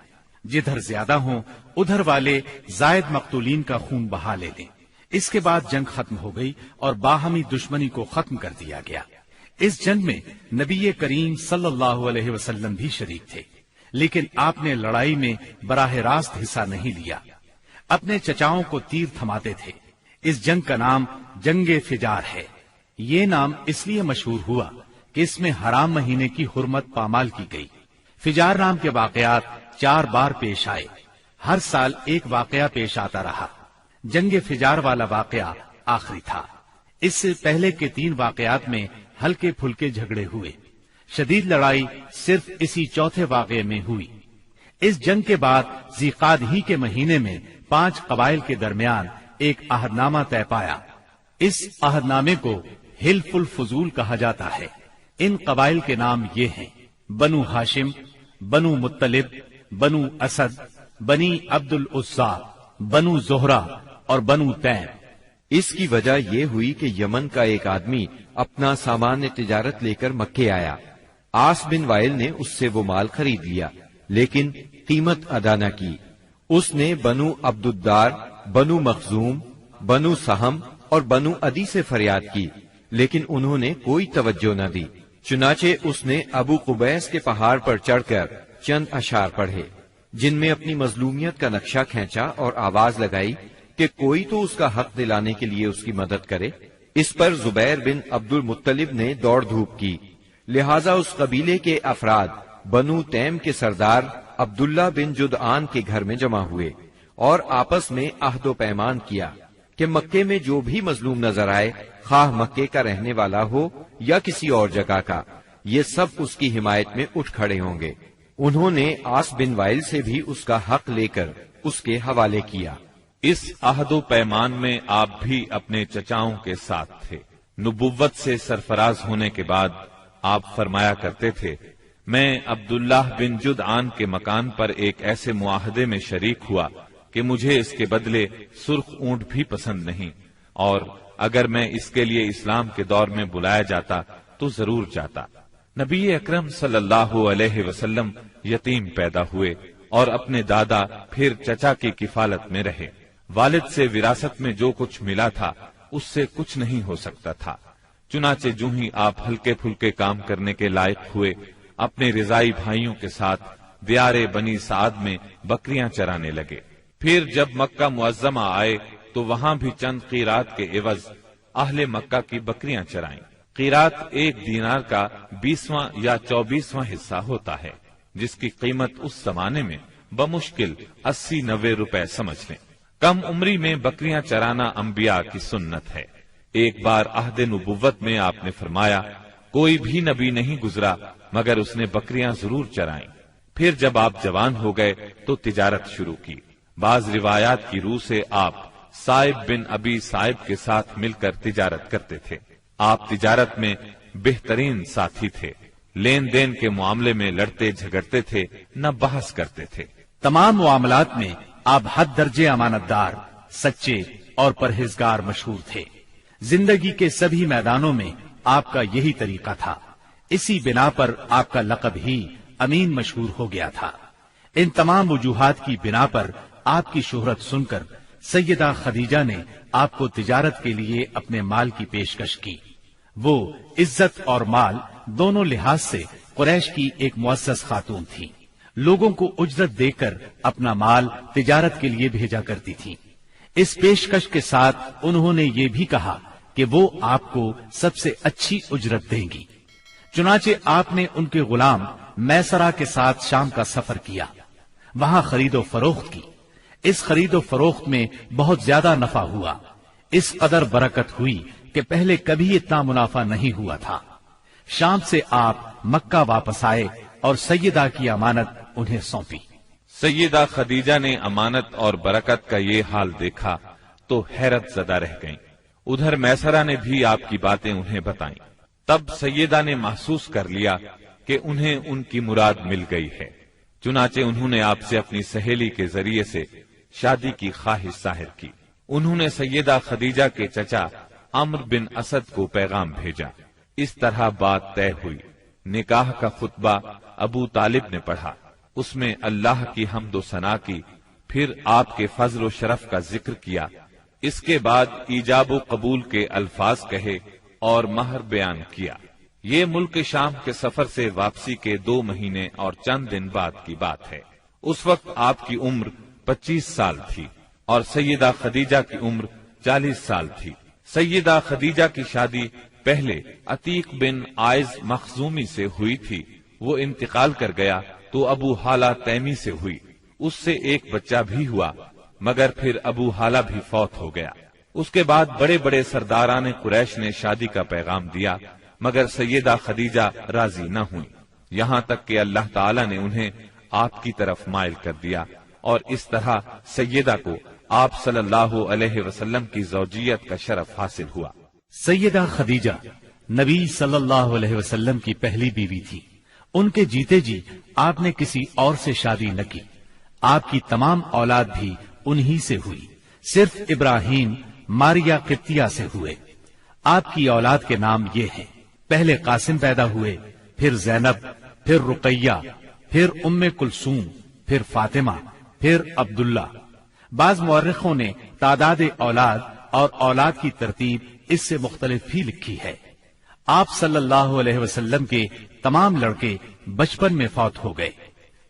جدھر زیادہ ہوں ادھر والے زائد مقتولین کا خون بہا لے لیں۔ اس کے بعد جنگ ختم ہو گئی اور باہمی دشمنی کو ختم کر دیا گیا۔ اس جنگ میں نبی کریم صلی اللہ علیہ وسلم بھی شریک تھے، لیکن آپ نے لڑائی میں براہ راست حصہ نہیں لیا، اپنے چچاؤں کو تیر تھماتے تھے۔ اس جنگ کا نام جنگ فجار ہے۔ یہ نام اس لیے مشہور ہوا کہ اس میں حرام مہینے کی حرمت پامال کی گئی۔ فجار نام کے واقعات 4 بار پیش آئے، ہر سال ایک واقعہ پیش آتا رہا۔ جنگ فجار والا واقعہ آخری تھا۔ اس سے پہلے کے 3 واقعات میں ہلکے پھلکے جھگڑے ہوئے، شدید لڑائی صرف اسی چوتھے واقعے میں ہوئی۔ اس جنگ کے بعد ذیقعد ہی کے مہینے میں 5 قبائل کے درمیان ایک عہد نامہ طے پایا۔ اس عہد نامے کو حلف الفضول کہا جاتا ہے۔ ان قبائل کے نام یہ ہیں: بنو ہاشم، بنو مطلب، بنو اسد، بنی عبد العزا، بنو زہرہ اور بنو تیم۔ اس کی وجہ یہ ہوئی کہ یمن کا ایک آدمی اپنا سامان تجارت لے کر مکے آیا۔ عاص بن وائل نے اس سے وہ مال خرید لیا، لیکن قیمت ادا نہ کی۔ اس نے بنو عبد الدار، بنو مخزوم، بنو سہم اور بنو عدی سے فریاد کی، لیکن انہوں نے کوئی توجہ نہ دی۔ چنانچہ اس نے ابو قبیس کے پہاڑ پر چڑھ کر چند اشعار پڑھے، جن میں اپنی مظلومیت کا نقشہ کھینچا اور آواز لگائی کہ کوئی تو اس کا حق دلانے کے لیے اس کی مدد کرے۔ اس پر زبیر بن عبد المطلب نے دوڑ دھوپ کی، لہذا اس قبیلے کے افراد بنو تیم کے سردار عبداللہ بن جدعان کے گھر میں جمع ہوئے اور آپس میں عہد و پیمان کیا کہ مکے میں جو بھی مظلوم نظر آئے، خواہ مکے کا رہنے والا ہو یا کسی اور جگہ کا، یہ سب اس کی حمایت میں اٹھ کھڑے ہوں گے۔ انہوں نے عاص بن وائل سے بھی اس کا حق لے کر اس کے حوالے کیا۔ اس عہد و پیمان میں آپ بھی اپنے چچاؤں کے ساتھ تھے۔ نبوت سے سرفراز ہونے کے بعد آپ فرمایا کرتے تھے، میں عبداللہ بن جدعان کے مکان پر ایک ایسے معاہدے میں شریک ہوا کہ مجھے اس کے بدلے سرخ اونٹ بھی پسند نہیں، اور اگر میں اس کے لیے اسلام کے دور میں بلایا جاتا تو ضرور جاتا۔ نبی اکرم صلی اللہ علیہ وسلم یتیم پیدا ہوئے اور اپنے دادا پھر چچا کی کفالت میں رہے۔ والد سے وراثت میں جو کچھ ملا تھا اس سے کچھ نہیں ہو سکتا تھا، چنانچہ جو ہی آپ ہلکے پھلکے کام کرنے کے لائق ہوئے، اپنے رضائی بھائیوں کے ساتھ دیار بنی سعد میں بکریاں چرانے لگے۔ پھر جب مکہ معظمہ آئے تو وہاں بھی چند قیرات کے عوض اہل مکہ کی بکریاں چرائیں۔ قیرات 1 دینار کا 20واں یا 24واں حصہ ہوتا ہے، جس کی قیمت اس زمانے میں بمشکل 80-90 روپے سمجھ لیں۔ کم عمری میں بکریاں چرانا انبیاء کی سنت ہے۔ ایک بار عہد نبوت میں آپ نے فرمایا، کوئی بھی نبی نہیں گزرا مگر اس نے بکریاں ضرور چرائیں۔ پھر جب آپ جوان ہو گئے تو تجارت شروع کی۔ بعض روایات کی روح سے آپ صائب بن ابی صائب کے ساتھ مل کر تجارت کرتے تھے۔ آپ تجارت میں بہترین ساتھی تھے، لین دین کے معاملے میں لڑتے جھگڑتے تھے، نہ بحث کرتے تھے۔ تمام معاملات میں آپ حد درجے امانت دار، سچے اور پرہیزگار مشہور تھے۔ زندگی کے سبھی میدانوں میں آپ کا یہی طریقہ تھا، اسی بنا پر آپ کا لقب ہی امین مشہور ہو گیا تھا۔ ان تمام وجوہات کی بنا پر آپ کی شہرت سن کر سیدہ خدیجہ نے آپ کو تجارت کے لیے اپنے مال کی پیشکش کی۔ وہ عزت اور مال دونوں لحاظ سے قریش کی ایک معزز خاتون تھی، لوگوں کو اجرت دے کر اپنا مال تجارت کے لیے بھیجا کرتی تھی۔ اس پیشکش کے ساتھ انہوں نے یہ بھی کہا کہ وہ آپ کو سب سے اچھی اجرت دیں گی۔ چنانچہ آپ نے ان کے غلام میسرہ کے ساتھ شام کا سفر کیا، وہاں خرید و فروخت کی۔ اس خرید و فروخت میں بہت زیادہ نفع ہوا، اس قدر برکت ہوئی کہ پہلے کبھی اتنا منافع نہیں ہوا تھا۔ شام سے آپ مکہ واپس آئے اور سیدہ کی امانت انہیں سونپی۔ سیدہ خدیجہ نے امانت اور برکت کا یہ حال دیکھا تو حیرت زدہ رہ گئیں۔ ادھر میسرہ نے بھی آپ کی باتیں انہیں بتائیں۔ تب سیدہ نے محسوس کر لیا کہ انہیں ان کی مراد مل گئی ہے، چنانچہ انہوں نے آپ سے اپنی سہیلی کے ذریعے سے شادی کی خواہش ظاہر کی۔ انہوں نے سیدہ خدیجہ کے چچا عمرو بن اسد کو پیغام بھیجا۔ اس طرح بات طے ہوئی۔ نکاح کا خطبہ ابو طالب نے پڑھا، اس میں اللہ کی حمد و ثنا کی، پھر آپ کے فضل و شرف کا ذکر کیا۔ اس کے بعد ایجاب و قبول کے الفاظ کہے اور مہر بیان کیا۔ یہ ملک شام کے سفر سے واپسی کے 2 مہینے اور چند دن بعد کی بات ہے۔ اس وقت آپ کی عمر 25 سال تھی اور سیدہ خدیجہ کی عمر 40 سال تھی۔ سیدہ خدیجہ کی شادی پہلے عتیق بن عائز مخزومی سے ہوئی تھی، وہ انتقال کر گیا تو ابو حالہ تیمی سے ہوئی، اس سے ایک بچہ بھی ہوا، مگر پھر ابو حالہ بھی فوت ہو گیا۔ اس کے بعد بڑے بڑے سرداران قریش نے شادی کا پیغام دیا، مگر سیدہ خدیجہ راضی نہ ہوئی، یہاں تک کہ اللہ تعالی نے انہیں آپ کی طرف مائل کر دیا، اور اس طرح سیدہ کو آپ صلی اللہ علیہ وسلم کی زوجیت کا شرف حاصل ہوا۔ سیدہ خدیجہ نبی صلی اللہ علیہ وسلم کی پہلی بیوی تھی۔ ان کے جیتے جی آپ نے کسی اور سے شادی نہ کی۔ آپ کی تمام اولاد بھی انہی سے ہوئی، صرف ابراہیم ماریا قبطیہ سے ہوئے۔ آپ کی اولاد کے نام یہ ہیں، پہلے قاسم پیدا ہوئے، پھر زینب، پھر رقیہ، پھر ام کلثوم، پھر فاطمہ، پھر عبداللہ۔ بعض مورخوں نے تعداد اولاد اور اولاد کی ترتیب اس سے مختلف بھی لکھی ہے۔ آپ صلی اللہ علیہ وسلم کے تمام لڑکے بچپن میں فوت ہو گئے،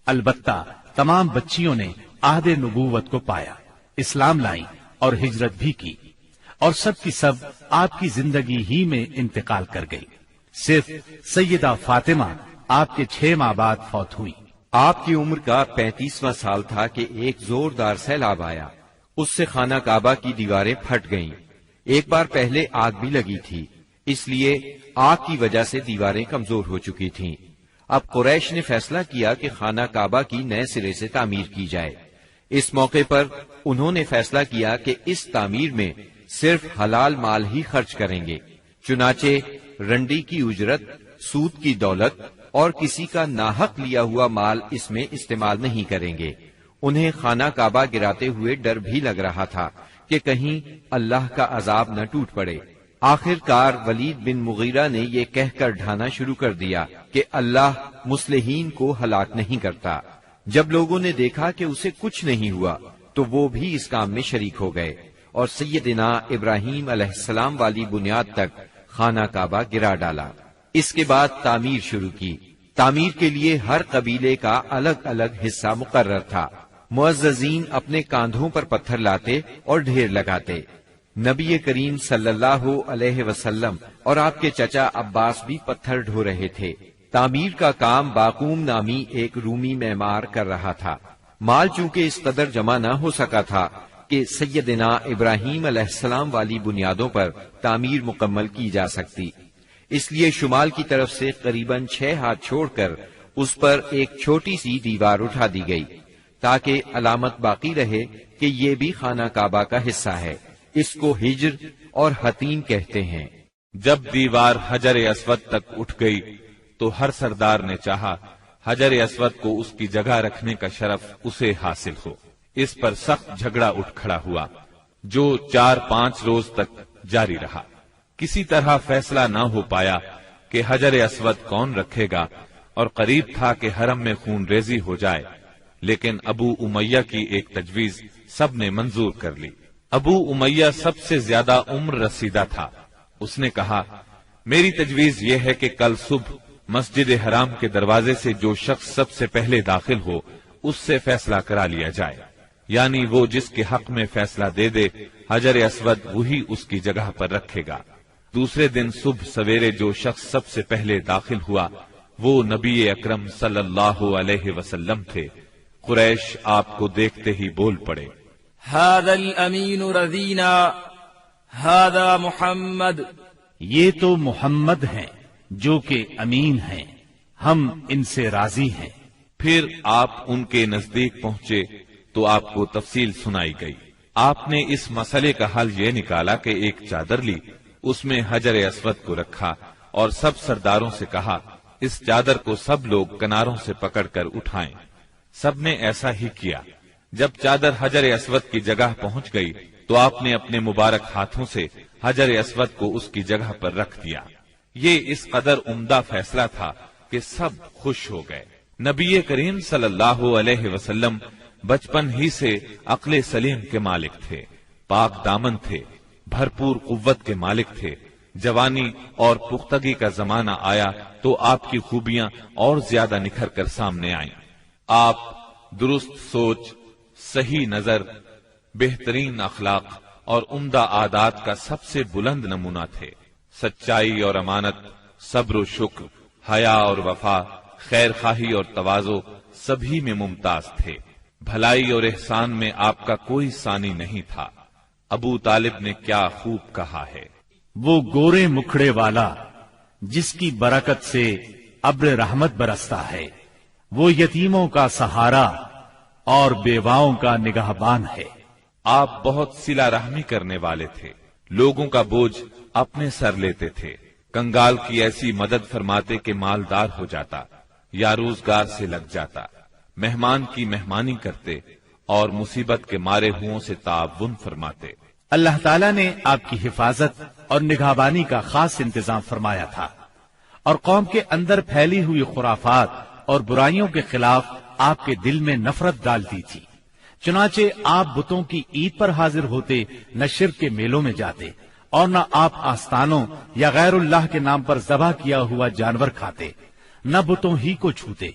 البتہ تمام بچیوں نے عہد نبوت کو پایا، اسلام لائیں اور ہجرت بھی کی، اور سب کی سب آپ کی زندگی ہی میں انتقال کر گئی۔ صرف سیدہ فاطمہ آپ کے 6 ماہ بعد فوت ہوئی۔ آپ کی عمر کا 35واں سال تھا کہ ایک زوردار سیلاب آیا، اس سے خانہ کعبہ کی دیواریں پھٹ گئیں۔ ایک بار پہلے آگ بھی لگی تھی، اس لیے آگ کی وجہ سے دیواریں کمزور ہو چکی تھیں۔ اب قریش نے فیصلہ کیا کہ خانہ کعبہ کی نئے سرے سے تعمیر کی جائے۔ اس موقع پر انہوں نے فیصلہ کیا کہ اس تعمیر میں صرف حلال مال ہی خرچ کریں گے، چنانچہ رنڈی کی اجرت، سود کی دولت اور کسی کا ناحق لیا ہوا مال اس میں استعمال نہیں کریں گے۔ انہیں خانہ کعبہ گراتے ہوئے ڈر بھی لگ رہا تھا کہ کہیں اللہ کا عذاب نہ ٹوٹ پڑے۔ آخر کار ولید بن مغیرہ نے یہ کہہ کر ڈھانا شروع کر دیا کہ اللہ مصلحین کو ہلاک نہیں کرتا۔ جب لوگوں نے دیکھا کہ اسے کچھ نہیں ہوا تو وہ بھی اس کام میں شریک ہو گئے اور سیدنا ابراہیم علیہ السلام والی بنیاد تک خانہ کعبہ گرا ڈالا۔ اس کے بعد تعمیر شروع کی۔ تعمیر کے لیے ہر قبیلے کا الگ الگ حصہ مقرر تھا۔ معززین اپنے کاندھوں پر پتھر لاتے اور ڈھیر لگاتے۔ نبی کریم صلی اللہ علیہ وسلم اور آپ کے چچا عباس بھی پتھر ڈھو رہے تھے۔ تعمیر کا کام باقوم نامی ایک رومی معمار کر رہا تھا۔ مال چونکہ اس قدر جمع نہ ہو سکا تھا کہ سیدنا ابراہیم علیہ السلام والی بنیادوں پر تعمیر مکمل کی جا سکتی، اس لیے شمال کی طرف سے قریباً 6 ہاتھ چھوڑ کر اس پر ایک چھوٹی سی دیوار اٹھا دی گئی تاکہ علامت باقی رہے کہ یہ بھی خانہ کعبہ کا حصہ ہے۔ اس کو ہجر اور حتیم کہتے ہیں۔ جب دیوار حجر اسود تک اٹھ گئی تو ہر سردار نے چاہا حجر اسود کو اس کی جگہ رکھنے کا شرف اسے حاصل ہو۔ اس پر سخت جھگڑا اٹھ کھڑا ہوا جو 4-5 روز تک جاری رہا۔ کسی طرح فیصلہ نہ ہو پایا کہ حجر اسود کون رکھے گا، اور قریب تھا کہ حرم میں خون ریزی ہو جائے، لیکن ابو امیہ کی ایک تجویز سب نے منظور کر لی۔ ابو امیہ سب سے زیادہ عمر رسیدہ تھا۔ اس نے کہا، میری تجویز یہ ہے کہ کل صبح مسجد حرام کے دروازے سے جو شخص سب سے پہلے داخل ہو اس سے فیصلہ کرا لیا جائے، یعنی وہ جس کے حق میں فیصلہ دے دے حجر اسود وہی اس کی جگہ پر رکھے گا۔ دوسرے دن صبح سویرے جو شخص سب سے پہلے داخل ہوا وہ نبی اکرم صلی اللہ علیہ وسلم تھے۔ قریش آپ کو دیکھتے ہی بول پڑے، هذا الامین رضینا هذا محمد، یہ تو محمد ہیں جو کہ امین ہیں، ہم ان سے راضی ہیں۔ پھر آپ ان کے نزدیک پہنچے تو آپ کو تفصیل سنائی گئی۔ آپ نے اس مسئلے کا حل یہ نکالا کہ ایک چادر لی، اس میں حجر اسود کو رکھا اور سب سرداروں سے کہا اس چادر کو سب لوگ کناروں سے پکڑ کر اٹھائیں۔ سب نے ایسا ہی کیا۔ جب چادر حجر اسود کی جگہ پہنچ گئی تو آپ نے اپنے مبارک ہاتھوں سے حجر اسود کو اس کی جگہ پر رکھ دیا۔ یہ اس قدر عمدہ فیصلہ تھا کہ سب خوش ہو گئے۔ نبی کریم صلی اللہ علیہ وسلم بچپن ہی سے عقل سلیم کے مالک تھے، پاک دامن تھے، بھرپور قوت کے مالک تھے۔ جوانی اور پختگی کا زمانہ آیا تو آپ کی خوبیاں اور زیادہ نکھر کر سامنے آئیں۔ آپ درست سوچ، صحیح نظر، بہترین اخلاق اور عمدہ عادات کا سب سے بلند نمونہ تھے۔ سچائی اور امانت، صبر و شکر، حیا اور وفا، خیر خواہی اور تواضع سبھی میں ممتاز تھے۔ بھلائی اور احسان میں آپ کا کوئی ثانی نہیں تھا۔ ابو طالب نے کیا خوب کہا ہے، وہ گورے مکھڑے والا جس کی برکت سے ابر رحمت برستا ہے، وہ یتیموں کا سہارا اور بیواؤں کا نگہبان ہے۔ آپ بہت صلہ رحمی کرنے والے تھے، لوگوں کا بوجھ اپنے سر لیتے تھے، کنگال کی ایسی مدد فرماتے کہ مالدار ہو جاتا یا روزگار سے لگ جاتا، مہمان کی مہمانی کرتے اور مصیبت کے مارے ہوں سے تعاون فرماتے۔ اللہ تعالیٰ نے آپ کی حفاظت اور نگہبانی کا خاص انتظام فرمایا تھا، اور قوم کے اندر پھیلی ہوئی خرافات اور برائیوں کے خلاف آپ کے دل میں نفرت ڈال دی تھی۔ چنانچہ آپ بتوں کی عید پر حاضر ہوتے، نہ شرک کے میلوں میں جاتے، اور نہ آپ آستانوں یا غیر اللہ کے نام پر ذبح کیا ہوا جانور کھاتے، نہ بتوں ہی کو چھوتے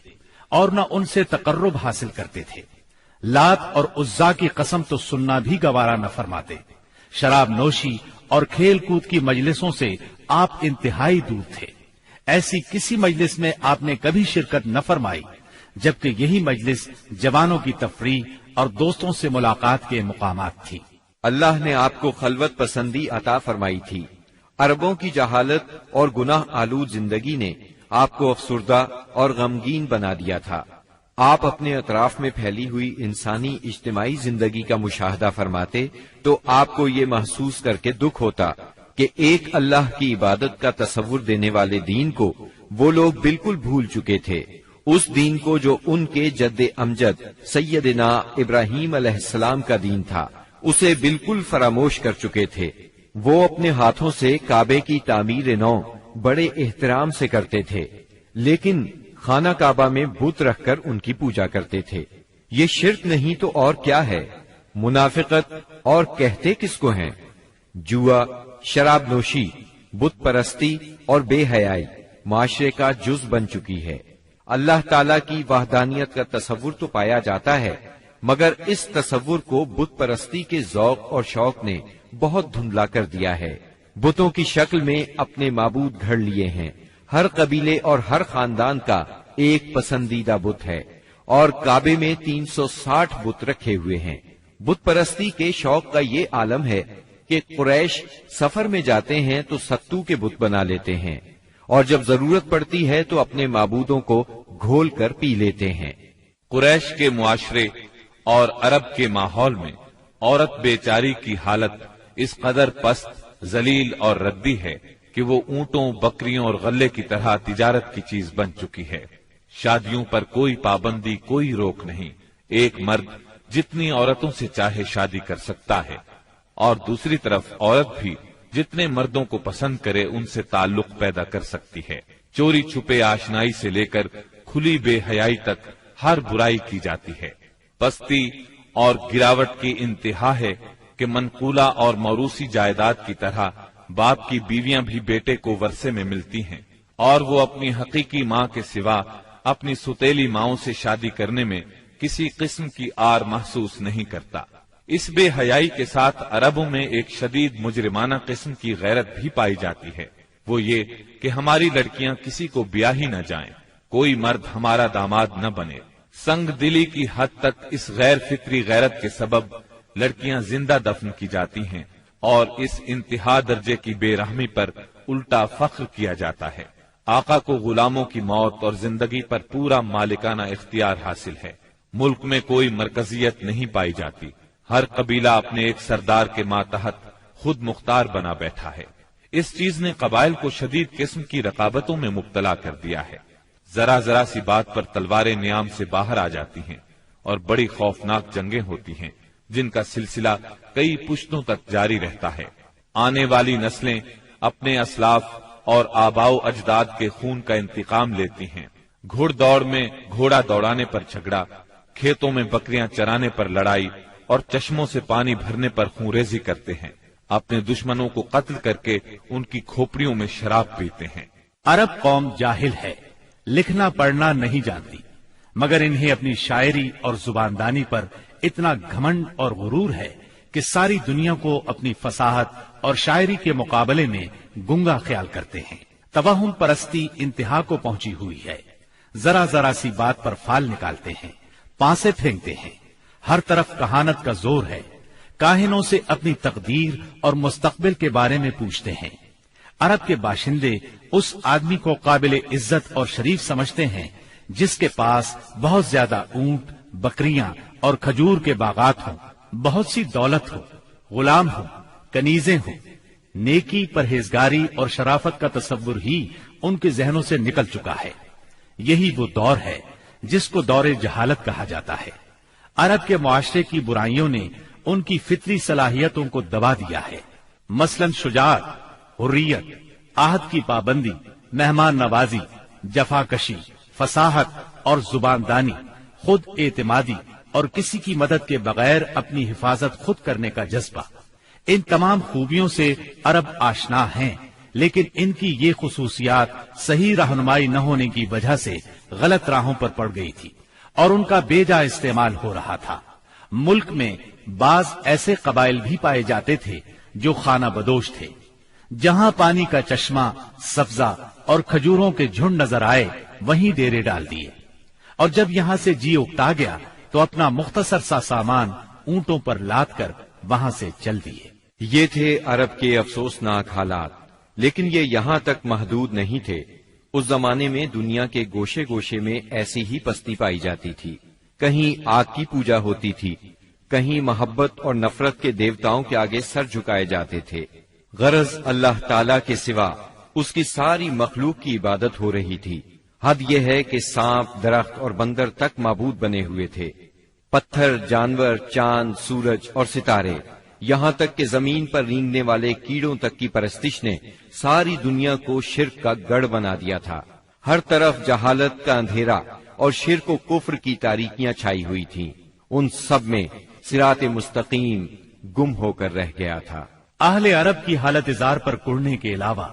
اور نہ ان سے تقرب حاصل کرتے تھے۔ لات اور عزا کی قسم تو سننا بھی گوارا نہ فرماتے۔ شراب نوشی اور کھیل کود کی مجلسوں سے آپ انتہائی دور تھے۔ ایسی کسی مجلس میں آپ نے کبھی شرکت نہ فرمائی، جبکہ یہی مجلس جوانوں کی تفریح اور دوستوں سے ملاقات کے مقامات تھی۔ اللہ نے آپ کو خلوت پسندی عطا فرمائی تھی۔ عربوں کی جہالت اور گناہ آلود زندگی نے آپ کو افسردہ اور غمگین بنا دیا تھا۔ آپ اپنے اطراف میں پھیلی ہوئی انسانی اجتماعی زندگی کا مشاہدہ فرماتے تو آپ کو یہ محسوس کر کے دکھ ہوتا کہ ایک اللہ کی عبادت کا تصور دینے والے دین کو وہ لوگ بالکل بھول چکے تھے، اس دین کو جو ان کے جد امجد سیدنا ابراہیم علیہ السلام کا دین تھا، اسے بالکل فراموش کر چکے تھے۔ وہ اپنے ہاتھوں سے کعبے کی تعمیر نو بڑے احترام سے کرتے تھے، لیکن خانہ کعبہ میں بت رکھ کر ان کی پوجا کرتے تھے۔ یہ شرک نہیں تو اور کیا ہے؟ منافقت اور کہتے کس کو ہیں؟ جوا، شراب نوشی، بت پرستی اور بے حیائی معاشرے کا جز بن چکی ہے۔ اللہ تعالی کی وحدانیت کا تصور تو پایا جاتا ہے، مگر اس تصور کو بت پرستی کے ذوق اور شوق نے بہت دھندلا کر دیا ہے۔ بتوں کی شکل میں اپنے معبود گھڑ لیے ہیں۔ ہر قبیلے اور ہر خاندان کا ایک پسندیدہ بت ہے، اور کعبے میں 360 بت رکھے ہوئے ہیں۔ بت پرستی کے شوق کا یہ عالم ہے کہ قریش سفر میں جاتے ہیں تو ستو کے بت بنا لیتے ہیں، اور جب ضرورت پڑتی ہے تو اپنے معبودوں کو گھول کر پی لیتے ہیں۔ قریش کے معاشرے اور عرب کے ماحول میں عورت بیچاری کی حالت اس قدر پست، ذلیل اور ردی ہے کہ وہ اونٹوں، بکریوں اور غلے کی طرح تجارت کی چیز بن چکی ہے۔ شادیوں پر کوئی پابندی، کوئی روک نہیں۔ ایک مرد جتنی عورتوں سے چاہے شادی کر سکتا ہے، اور دوسری طرف عورت بھی جتنے مردوں کو پسند کرے ان سے تعلق پیدا کر سکتی ہے۔ چوری چھپے آشنائی سے لے کر کھلی بے حیائی تک ہر برائی کی جاتی ہے۔ پستی اور گراوٹ کی انتہا ہے کہ منقولہ اور موروثی جائیداد کی طرح باپ کی بیویاں بھی بیٹے کو ورثے میں ملتی ہیں، اور وہ اپنی حقیقی ماں کے سوا اپنی ستیلی ماؤں سے شادی کرنے میں کسی قسم کی آر محسوس نہیں کرتا۔ اس بے حیائی کے ساتھ عربوں میں ایک شدید مجرمانہ قسم کی غیرت بھی پائی جاتی ہے، وہ یہ کہ ہماری لڑکیاں کسی کو بیاہ ہی نہ جائیں، کوئی مرد ہمارا داماد نہ بنے۔ سنگ دلی کی حد تک اس غیر فطری غیرت کے سبب لڑکیاں زندہ دفن کی جاتی ہیں، اور اس انتہا درجے کی بے رحمی پر الٹا فخر کیا جاتا ہے۔ آقا کو غلاموں کی موت اور زندگی پر پورا مالکانہ اختیار حاصل ہے۔ ملک میں کوئی مرکزیت نہیں پائی جاتی، ہر قبیلہ اپنے ایک سردار کے ماتحت خود مختار بنا بیٹھا ہے۔ اس چیز نے قبائل کو شدید قسم کی رقابتوں میں مبتلا کر دیا ہے۔ ذرا ذرا سی بات پر تلواریں نیام سے باہر آ جاتی ہیں، اور بڑی خوفناک جنگیں ہوتی ہیں جن کا سلسلہ کئی پشتوں تک جاری رہتا ہے۔ آنے والی نسلیں اپنے اسلاف اور آباؤ اجداد کے خون کا انتقام لیتی ہیں۔ گھڑ دوڑ میں گھوڑا دوڑانے پر جھگڑا، کھیتوں میں بکریاں چرانے پر لڑائی، اور چشموں سے پانی بھرنے پر خونریزی کرتے ہیں۔ اپنے دشمنوں کو قتل کر کے ان کی کھوپڑیوں میں شراب پیتے ہیں۔ عرب قوم جاہل ہے، لکھنا پڑھنا نہیں جانتی، مگر انہیں اپنی شاعری اور زباندانی پر اتنا گھمنڈ اور غرور ہے کہ ساری دنیا کو اپنی فصاحت اور شاعری کے مقابلے میں گنگا خیال کرتے ہیں۔ توہم پرستی انتہا کو پہنچی ہوئی ہے۔ ذرا ذرا سی بات پر فال نکالتے ہیں، پانسے پھینکتے ہیں۔ ہر طرف کہانت کا زور ہے، کاہنوں سے اپنی تقدیر اور مستقبل کے بارے میں پوچھتے ہیں۔ عرب کے باشندے اس آدمی کو قابل عزت اور شریف سمجھتے ہیں جس کے پاس بہت زیادہ اونٹ، بکریاں اور کھجور کے باغات ہوں، بہت سی دولت ہو، غلام ہو، کنیزیں ہوں۔ نیکی، پرہیزگاری اور شرافت کا تصور ہی ان کے ذہنوں سے نکل چکا ہے۔ یہی وہ دور ہے جس کو دور جہالت کہا جاتا ہے۔ عرب کے معاشرے کی برائیوں نے ان کی فطری صلاحیتوں کو دبا دیا ہے، مثلا شجاعت، حریت، عہد کی پابندی، مہمان نوازی، جفاکشی، فصاحت اور زباندانی، خود اعتمادی اور کسی کی مدد کے بغیر اپنی حفاظت خود کرنے کا جذبہ۔ ان تمام خوبیوں سے عرب آشنا ہیں، لیکن ان کی یہ خصوصیات صحیح رہنمائی نہ ہونے کی وجہ سے غلط راہوں پر پڑ گئی تھی اور ان کا بے جا استعمال ہو رہا تھا۔ ملک میں بعض ایسے قبائل بھی پائے جاتے تھے جو خانہ بدوش تھے۔ جہاں پانی کا چشمہ، سبزہ اور کھجوروں کے جھنڈ نظر آئے وہیں ڈیرے ڈال دیے، اور جب یہاں سے جی اکتا گیا تو اپنا مختصر سا سامان اونٹوں پر لاد کر وہاں سے چل دیے۔ یہ تھے عرب کے افسوسناک حالات، لیکن یہ یہاں تک محدود نہیں تھے۔ اس زمانے میں دنیا کے گوشے گوشے میں ایسی ہی پستی پائی جاتی تھی۔ کہیں آگ کی پوجا ہوتی تھی، کہیں محبت اور نفرت کے دیوتاؤں کے آگے سر جھکائے جاتے تھے۔ غرض اللہ تعالی کے سوا اس کی ساری مخلوق کی عبادت ہو رہی تھی۔ حد یہ ہے کہ سانپ، درخت اور بندر تک معبود بنے ہوئے تھے۔ پتھر، جانور، چاند، سورج اور ستارے، یہاں تک کہ زمین پر رینگنے والے کیڑوں تک کی پرستش نے ساری دنیا کو شرک کا گڑھ بنا دیا تھا۔ ہر طرف جہالت کا اندھیرا اور شرک و کفر کی تاریکیاں چھائی ہوئی تھیں۔ ان سب میں صراط مستقیم گم ہو کر رہ گیا تھا۔ اہل عرب کی حالت زار پر کڑنے کے علاوہ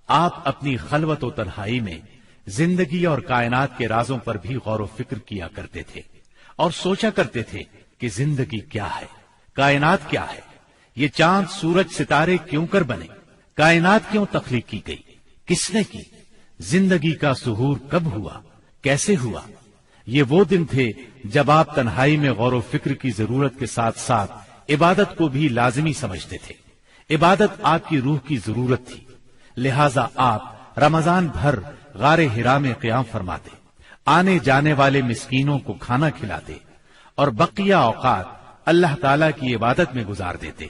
آپ اپنی خلوت و تنہائی میں زندگی اور کائنات کے رازوں پر بھی غور و فکر کیا کرتے تھے اور سوچا کرتے تھے کہ زندگی کیا ہے، کائنات کیا ہے، یہ چاند، سورج، ستارے کیوں کر بنے، کائنات کیوں تخلیق کی گئی، کس نے کی، زندگی کا ظہور کب ہوا، کیسے ہوا۔ یہ وہ دن تھے جب آپ تنہائی میں غور و فکر کی ضرورت کے ساتھ ساتھ عبادت کو بھی لازمی سمجھتے تھے۔ عبادت آپ کی روح کی ضرورت تھی، لہذا آپ رمضان بھر غار ہرا میں قیام فرماتے، آنے جانے والے مسکینوں کو کھانا کھلاتے اور بقیہ اوقات اللہ تعالی کی عبادت میں گزار دیتے۔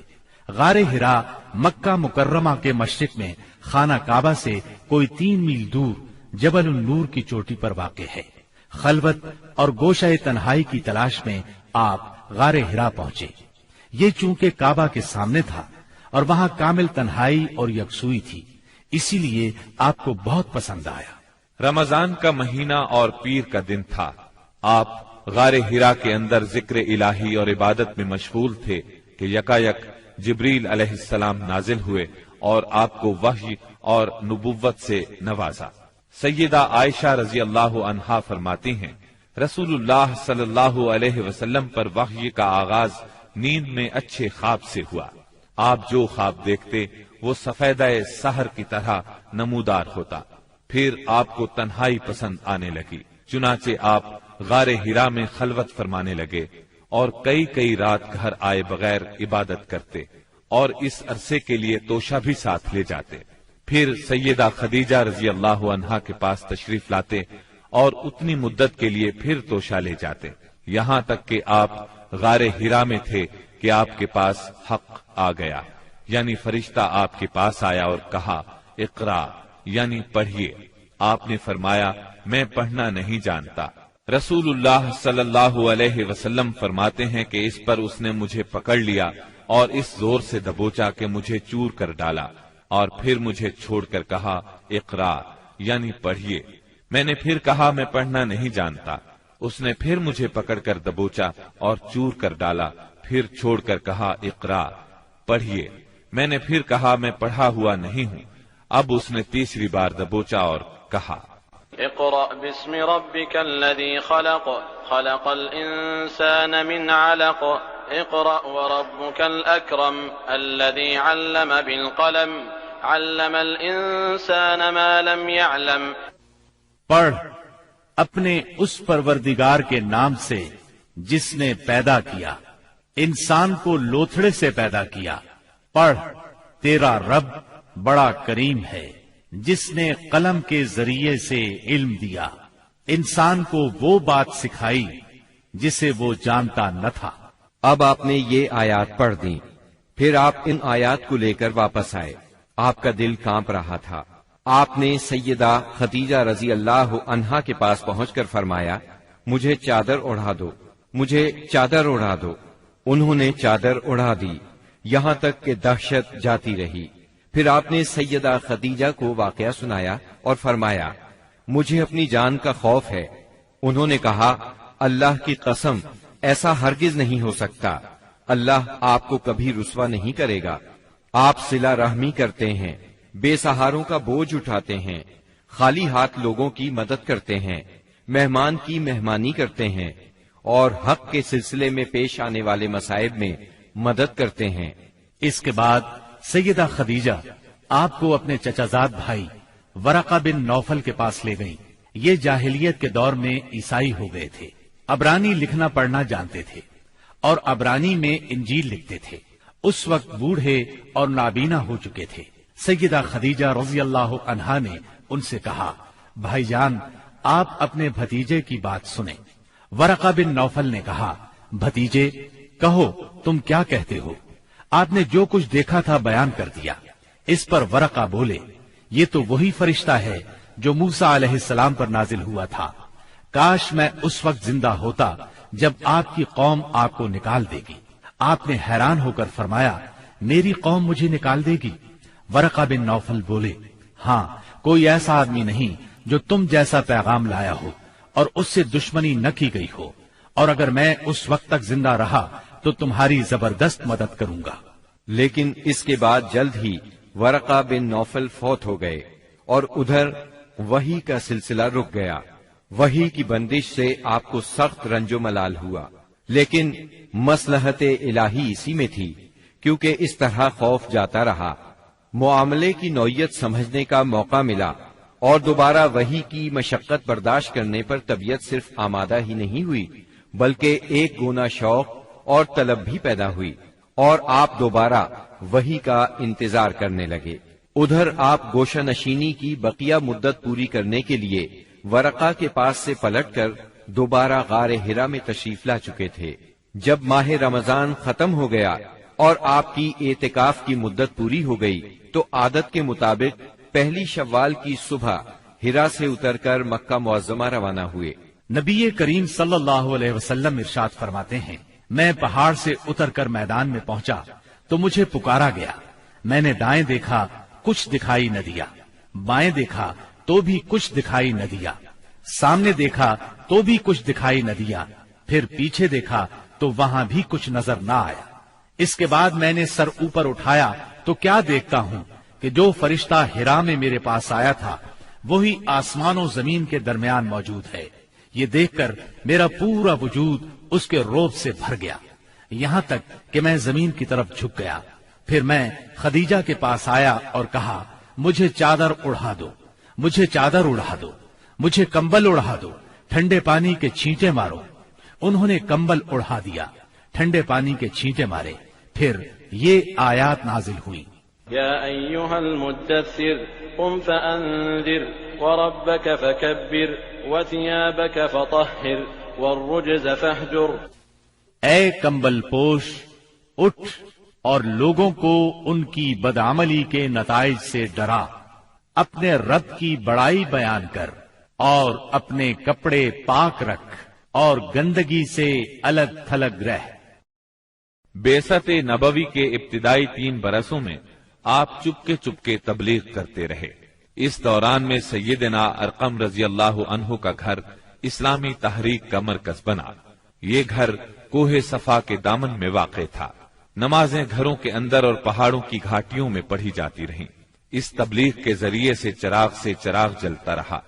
غار ہرا مکہ مکرمہ کے مشرق میں خانہ کعبہ سے کوئی 3 میل دور جبل النور کی چوٹی پر واقع ہے۔ خلوت اور گوشہ تنہائی کی تلاش میں آپ غار ہرا پہنچے۔ یہ چونکہ کعبہ کے سامنے تھا اور وہاں کامل تنہائی اور یکسوئی تھی، اسی لیے آپ کو بہت پسند آیا۔ رمضان کا مہینہ اور پیر کا دن تھا۔ آپ غار ہرا کے اندر ذکر الہی اور عبادت میں مشغول تھے کہ یکایک جبریل علیہ السلام نازل ہوئے اور آپ کو وحی اور نبوت سے نوازا۔ سیدہ عائشہ رضی اللہ عنہا فرماتی ہیں، رسول اللہ صلی اللہ علیہ وسلم پر وحی کا آغاز نیند میں اچھے خواب سے ہوا۔ آپ جو خواب دیکھتے وہ سفیدہ سحر کی طرح نمودار ہوتا۔ پھر آپ کو تنہائی پسند آنے لگی، چنانچہ آپ غار ہرا میں خلوت فرمانے لگے اور کئی رات گھر آئے بغیر عبادت کرتے اور اس عرصے کے لیے توشہ بھی ساتھ لے جاتے۔ پھر سیدہ خدیجہ رضی اللہ عنہا کے پاس تشریف لاتے اور اتنی مدت کے لیے پھر توشہ لے جاتے، یہاں تک کہ آپ غار ہرا میں تھے کہ آپ کے پاس حق آ گیا، یعنی فرشتہ آپ کے پاس آیا اور کہا اقرا، یعنی پڑھیے۔ آپ نے فرمایا میں پڑھنا نہیں جانتا۔ رسول اللہ صلی اللہ علیہ وسلم فرماتے ہیں کہ اس پر اس نے مجھے پکڑ لیا اور اس زور سے دبوچا کہ مجھے چور کر ڈالا اور پھر مجھے چھوڑ کر کہا اقرا، یعنی پڑھیے۔ میں نے پھر کہا میں پڑھنا نہیں جانتا۔ اس نے پھر مجھے پکڑ کر دبوچا اور چور کر ڈالا، پھر چھوڑ کر کہا اقرا، پڑھیے۔ میں نے پھر کہا میں پڑھا ہوا نہیں ہوں۔ اب اس نے تیسری بار دبوچا اور کہا اقرأ باسم ربك الذي خلق خلق الإنسان من علق اقرأ وربك الأكرم الذي علم بالقلم علم الإنسان ما لم يعلم۔ پڑھ اپنے اس پروردگار کے نام سے جس نے پیدا کیا، انسان کو لوتھڑے سے پیدا کیا۔ پڑھ تیرا رب بڑا کریم ہے جس نے قلم کے ذریعے سے علم دیا، انسان کو وہ بات سکھائی جسے وہ جانتا نہ تھا۔ اب آپ نے یہ آیات پڑھ دیں، پھر آپ ان آیات کو لے کر واپس آئے۔ آپ کا دل کانپ رہا تھا۔ آپ نے سیدہ خدیجہ رضی اللہ عنہا کے پاس پہنچ کر فرمایا مجھے چادر اڑا دو، مجھے چادر اڑا دو۔ انہوں نے چادر اڑا دی، یہاں تک کہ دہشت جاتی رہی۔ پھر آپ نے سیدہ خدیجہ کو واقعہ سنایا اور فرمایا مجھے اپنی جان کا خوف ہے۔ انہوں نے کہا اللہ کی قسم ایسا ہرگز نہیں ہو سکتا، اللہ آپ کو کبھی رسوا نہیں کرے گا۔ آپ صلہ رحمی کرتے ہیں، بے سہاروں کا بوجھ اٹھاتے ہیں، خالی ہاتھ لوگوں کی مدد کرتے ہیں، مہمان کی مہمانی کرتے ہیں اور حق کے سلسلے میں پیش آنے والے مصائب میں مدد کرتے ہیں۔ اس کے بعد سیدہ خدیجہ آپ کو اپنے چچا زاد بھائی ورقہ بن نوفل کے پاس لے گئیں۔ یہ جاہلیت کے دور میں عیسائی ہو گئے تھے۔ عبرانی لکھنا پڑھنا جانتے تھے اور عبرانی میں انجیل لکھتے تھے۔ اس وقت بوڑھے اور نابینا ہو چکے تھے۔ سیدہ خدیجہ رضی اللہ عنہا نے ان سے کہا، بھائی جان، آپ اپنے بھتیجے کی بات سنیں۔ ورقہ بن نوفل نے کہا، بھتیجے کہو تم کیا کہتے ہو؟ آپ نے جو کچھ دیکھا تھا بیان کر دیا۔ اس پر ورقہ بولے، یہ تو وہی فرشتہ ہے جو موسیٰ علیہ السلام پر نازل ہوا تھا۔ کاش میں اس وقت زندہ ہوتا جب آپ کی قوم آپ کو نکال دے گی۔ آپ نے حیران ہو کر فرمایا، میری قوم مجھے نکال دے گی؟ ورقہ بن نوفل بولے، ہاں، کوئی ایسا آدمی نہیں جو تم جیسا پیغام لایا ہو اور اس سے دشمنی نہ کی گئی ہو، اور اگر میں اس وقت تک زندہ رہا تو تمہاری زبردست مدد کروں گا۔ لیکن اس کے بعد جلد ہی ورقہ بن نوفل فوت ہو گئے اور ادھر وحی کا سلسلہ رک گیا۔ وحی کی بندش سے آپ کو سخت رنج و ملال ہوا، لیکن مصلحت الہی اسی میں تھی، کیونکہ اس طرح خوف جاتا رہا۔ معاملے کی نوعیت سمجھنے کا موقع ملا اور دوبارہ وحی کی مشقت برداشت کرنے پر طبیعت صرف آمادہ ہی نہیں ہوئی بلکہ ایک گونا شوق اور طلب بھی پیدا ہوئی، اور آپ دوبارہ وحی کا انتظار کرنے لگے۔ ادھر آپ گوشہ نشینی کی بقیہ مدت پوری کرنے کے لیے ورقہ کے پاس سے پلٹ کر دوبارہ غار حرا میں تشریف لا چکے تھے۔ جب ماہ رمضان ختم ہو گیا اور آپ کی اعتکاف کی مدت پوری ہو گئی تو عادت کے مطابق پہلی شوال کی صبح حرا سے اتر کر مکہ معظمہ روانہ ہوئے۔ نبی کریم صلی اللہ علیہ وسلم ارشاد فرماتے ہیں، میں پہاڑ سے اتر کر میدان میں پہنچا تو مجھے پکارا گیا۔ میں نے دائیں دیکھا، کچھ دکھائی نہ دیا، بائیں دیکھا تو بھی کچھ دکھائی نہ دیا، سامنے دیکھا تو بھی کچھ دکھائی نہ دیا، پھر پیچھے دیکھا تو وہاں بھی کچھ نظر نہ آیا۔ اس کے بعد میں نے سر اوپر اٹھایا تو کیا دیکھتا ہوں کہ جو فرشتہ حرا میں میرے پاس آیا تھا وہی آسمان و زمین کے درمیان موجود ہے۔ یہ دیکھ کر میرا پورا وجود اس کے رعب سے بھر گیا، یہاں تک کہ میں زمین کی طرف جھک گیا۔ پھر میں خدیجہ کے پاس آیا اور کہا، مجھے چادر اڑا دو، مجھے چادر اڑا دو، مجھے کمبل اڑا دو، ٹھنڈے پانی کے چھینٹے مارو۔ انہوں نے کمبل اڑا دیا، ٹھنڈے پانی کے چھینٹے مارے، پھر یہ آیات نازل ہوئی، یا ایھا المدثر قم فانذر وربک فکبر وثیابک فطہر والرجز فاہجر۔ اے کمبل پوش، اٹھ اور لوگوں کو ان کی بدعملی کے نتائج سے ڈرا، اپنے رب کی بڑائی بیان کر اور اپنے کپڑے پاک رکھ اور گندگی سے الگ تھلگ رہ۔ بعثت نبوی کے ابتدائی 3 برسوں میں آپ چپکے تبلیغ کرتے رہے۔ اس دوران میں سیدنا ارقم رضی اللہ عنہ کا گھر اسلامی تحریک کا مرکز بنا۔ یہ گھر کوہ صفا کے دامن میں واقع تھا۔ نمازیں گھروں کے اندر اور پہاڑوں کی گھاٹیوں میں پڑھی جاتی رہیں۔ اس تبلیغ کے ذریعے سے چراغ جلتا رہا۔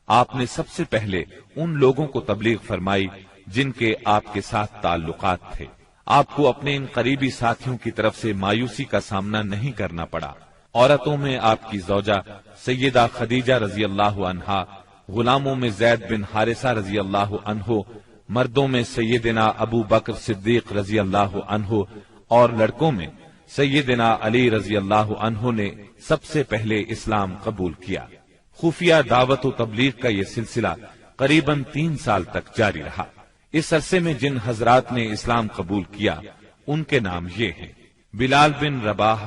آپ نے سب سے پہلے ان لوگوں کو تبلیغ فرمائی جن کے آپ کے ساتھ تعلقات تھے۔ آپ کو اپنے ان قریبی ساتھیوں کی طرف سے مایوسی کا سامنا نہیں کرنا پڑا۔ عورتوں میں آپ کی زوجہ سیدہ خدیجہ رضی اللہ عنہا، غلاموں میں زید بن حارثہ رضی اللہ عنہ، مردوں میں سیدنا ابو بکر صدیق رضی اللہ عنہ، اور لڑکوں میں سیدنا علی رضی اللہ عنہ نے سب سے پہلے اسلام قبول کیا۔ خفیہ دعوت و تبلیغ کا یہ سلسلہ قریباً 3 سال تک جاری رہا۔ اس عرصے میں جن حضرات نے اسلام قبول کیا ان کے نام یہ ہیں: بلال بن رباح،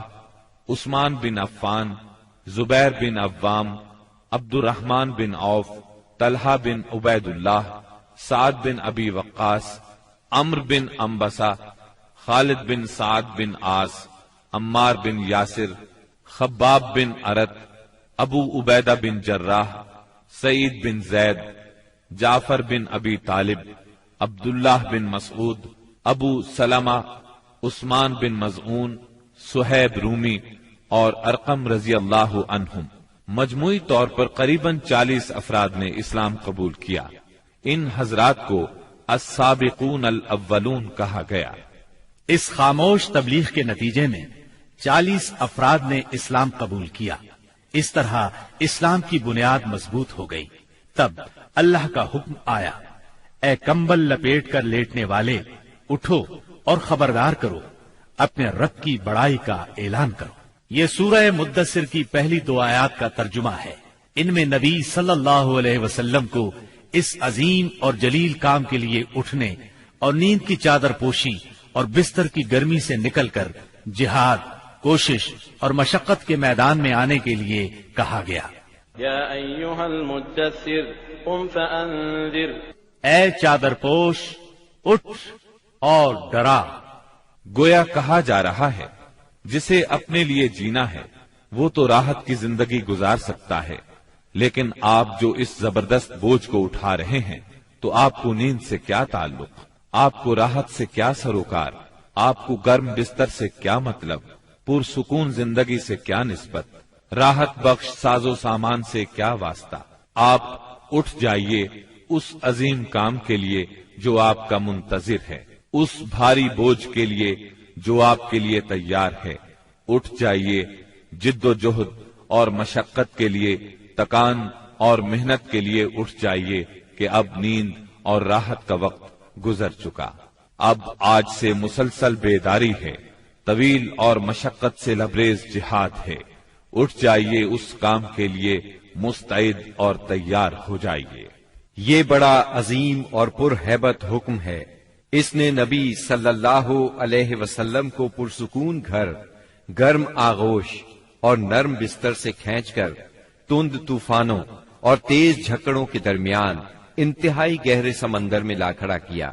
عثمان بن عفان، زبیر بن عوام، عبد الرحمن بن عوف، طلحہ بن عبید اللہ، سعد بن ابی وقاص، عمرو بن انبسہ، خالد بن سعد بن عاص، عمار بن یاسر، خباب بن ارت، ابو عبیدہ بن جراح، سعید بن زید، جعفر بن ابی طالب، عبداللہ بن مسعود، ابو سلمہ، عثمان بن مظعون، سہیب رومی اور ارقم رضی اللہ عنہم۔ مجموعی طور پر قریباً 40 افراد نے اسلام قبول کیا۔ ان حضرات کو السابقون الاولون کہا گیا۔ اس خاموش تبلیغ کے نتیجے میں 40 افراد نے اسلام قبول کیا۔ اس طرح اسلام کی بنیاد مضبوط ہو گئی۔ تب اللہ کا حکم آیا، اے کمبل لپیٹ کر لیٹنے والے، اٹھو اور خبردار کرو، اپنے رب کی بڑائی کا اعلان کرو۔ یہ سورہ مدثر کی پہلی 2 آیات کا ترجمہ ہے۔ ان میں نبی صلی اللہ علیہ وسلم کو اس عظیم اور جلیل کام کے لیے اٹھنے اور نیند کی چادر پوشی اور بستر کی گرمی سے نکل کر جہاد، کوشش اور مشقت کے میدان میں آنے کے لیے کہا گیا۔ یا ایھا المدثر قم فانذر، اے چادر پوش، اٹھ اور ڈرا۔ گویا کہا جا رہا ہے جسے اپنے لیے جینا ہے وہ تو راحت کی زندگی گزار سکتا ہے، لیکن آپ جو اس زبردست بوجھ کو اٹھا رہے ہیں تو آپ کو نیند سے کیا تعلق، آپ کو راحت سے کیا سروکار، آپ کو گرم بستر سے کیا مطلب، پرسکون زندگی سے کیا نسبت، راحت بخش ساز و سامان سے کیا واسطہ۔ آپ اٹھ جائیے اس عظیم کام کے لیے جو آپ کا منتظر ہے، اس بھاری بوجھ کے لیے جو آپ کے لیے تیار ہے۔ اٹھ جائیے جد و جہد اور مشقت کے لیے، تکان اور محنت کے لیے اٹھ جائیے کہ اب نیند اور راحت کا وقت گزر چکا، اب آج سے مسلسل بیداری ہے، طویل اور مشقت سے لبریز جہاد ہے۔ اٹھ جائیے اس کام کے لیے مستعد اور تیار ہو جائیے۔ یہ بڑا عظیم اور پرہیبت حکم ہے۔ اس نے نبی صلی اللہ علیہ وسلم کو پرسکون گھر، گرم آغوش اور نرم بستر سے کھینچ کر تند طوفانوں اور تیز جھکڑوں کے درمیان انتہائی گہرے سمندر میں لا کھڑا کیا،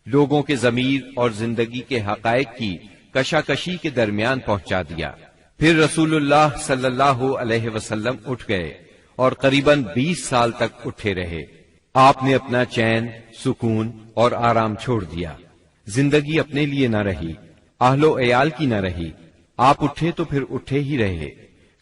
لوگوں کے ضمیر اور زندگی کے حقائق کی کشاکشی کے درمیان پہنچا دیا۔ پھر رسول اللہ صلی اللہ علیہ وسلم اٹھ گئے اور قریباً 20 سال تک اٹھے رہے۔ آپ نے اپنا چین، سکون اور آرام چھوڑ دیا، زندگی اپنے لیے نہ رہی، اہل و عیال کی نہ رہی۔ آپ اٹھے تو پھر اٹھے ہی رہے،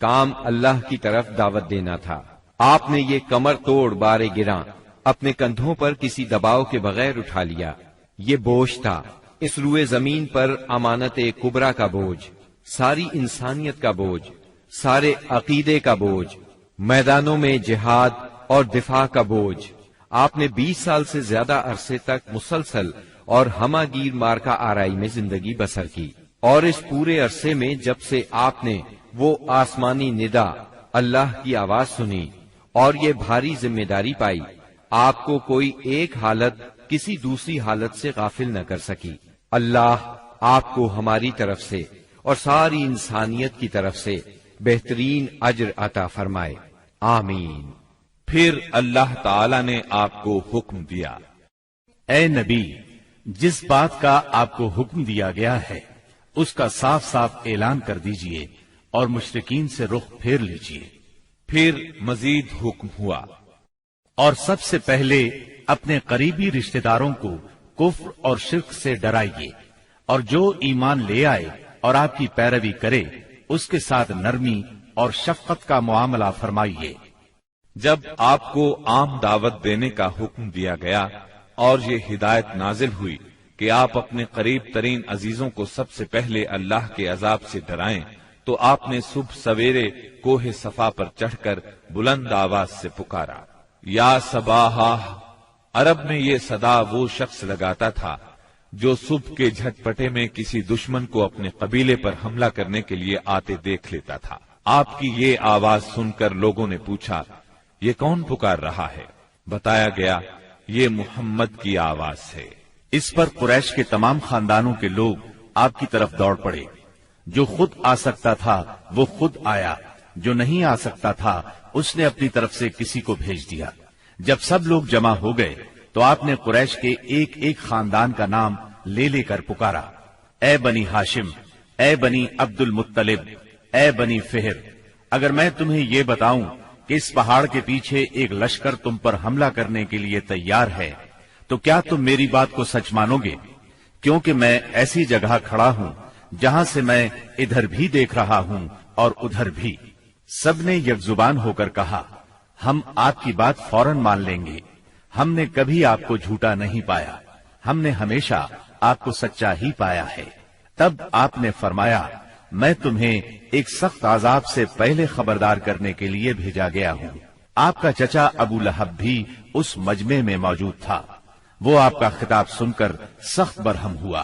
کام اللہ کی طرف دعوت دینا تھا۔ آپ نے یہ کمر توڑ بارے گراں اپنے کندھوں پر کسی دباؤ کے بغیر اٹھا لیا۔ یہ بوجھ تھا، اس روئے زمین پر امانت کبریٰ کا بوجھ، ساری انسانیت کا بوجھ، سارے عقیدے کا بوجھ، میدانوں میں جہاد اور دفاع کا بوجھ۔ آپ نے 20 سال سے زیادہ عرصے تک مسلسل اور ہمہ گیر مارکا آرائی میں زندگی بسر کی، اور اس پورے عرصے میں جب سے آپ نے وہ آسمانی ندا، اللہ کی آواز سنی اور یہ بھاری ذمہ داری پائی، آپ کو کوئی ایک حالت کسی دوسری حالت سے غافل نہ کر سکی۔ اللہ آپ کو ہماری طرف سے اور ساری انسانیت کی طرف سے بہترین اجر عطا فرمائے، آمین۔ پھر اللہ تعالی نے آپ کو حکم دیا، اے نبی، جس بات کا آپ کو حکم دیا گیا ہے اس کا صاف صاف اعلان کر دیجئے اور مشرکین سے رخ پھیر لیجئے۔ پھر مزید حکم ہوا، اور سب سے پہلے اپنے قریبی رشتہ داروں کو کفر اور شرک سے ڈرائیے، اور جو ایمان لے آئے اور آپ کی پیروی کرے اس کے ساتھ نرمی اور شفقت کا معاملہ فرمائیے۔ جب آپ کو عام دعوت دینے کا حکم دیا گیا اور یہ ہدایت نازل ہوئی کہ آپ اپنے قریب ترین عزیزوں کو سب سے پہلے اللہ کے عذاب سے ڈرائیں، تو آپ نے صبح سویرے کوہ صفا پر چڑھ کر بلند آواز سے پکارا، یا صباحا۔ عرب میں یہ صدا وہ شخص لگاتا تھا جو صبح کے جھٹپٹے میں کسی دشمن کو اپنے قبیلے پر حملہ کرنے کے لیے آتے دیکھ لیتا تھا۔ آپ کی یہ آواز سن کر لوگوں نے پوچھا، یہ کون پکار رہا ہے؟ بتایا گیا، یہ محمد کی آواز ہے۔ اس پر قریش کے تمام خاندانوں کے لوگ آپ کی طرف دوڑ پڑے۔ جو خود آ سکتا تھا وہ خود آیا، جو نہیں آ سکتا تھا اس نے اپنی طرف سے کسی کو بھیج دیا۔ جب سب لوگ جمع ہو گئے تو آپ نے قریش کے ایک ایک خاندان کا نام لے لے کر پکارا، اے بنی ہاشم، اے بنی عبد المطلب، اے بنی فہر، اگر میں تمہیں یہ بتاؤں کہ اس پہاڑ کے پیچھے ایک لشکر تم پر حملہ کرنے کے لیے تیار ہے تو کیا تم میری بات کو سچ مانو گے؟ کیونکہ میں ایسی جگہ کھڑا ہوں جہاں سے میں ادھر بھی دیکھ رہا ہوں اور ادھر بھی۔ سب نے یک زبان ہو کر کہا، ہم آپ کی بات فوراً مان لیں گے، ہم نے کبھی آپ کو جھوٹا نہیں پایا، ہم نے ہمیشہ آپ کو سچا ہی پایا ہے۔ تب آپ نے فرمایا، میں تمہیں ایک سخت عذاب سے پہلے خبردار کرنے کے لیے بھیجا گیا ہوں۔ آپ کا چچا ابو لہب بھی اس مجمع میں موجود تھا۔ وہ آپ کا خطاب سن کر سخت برہم ہوا،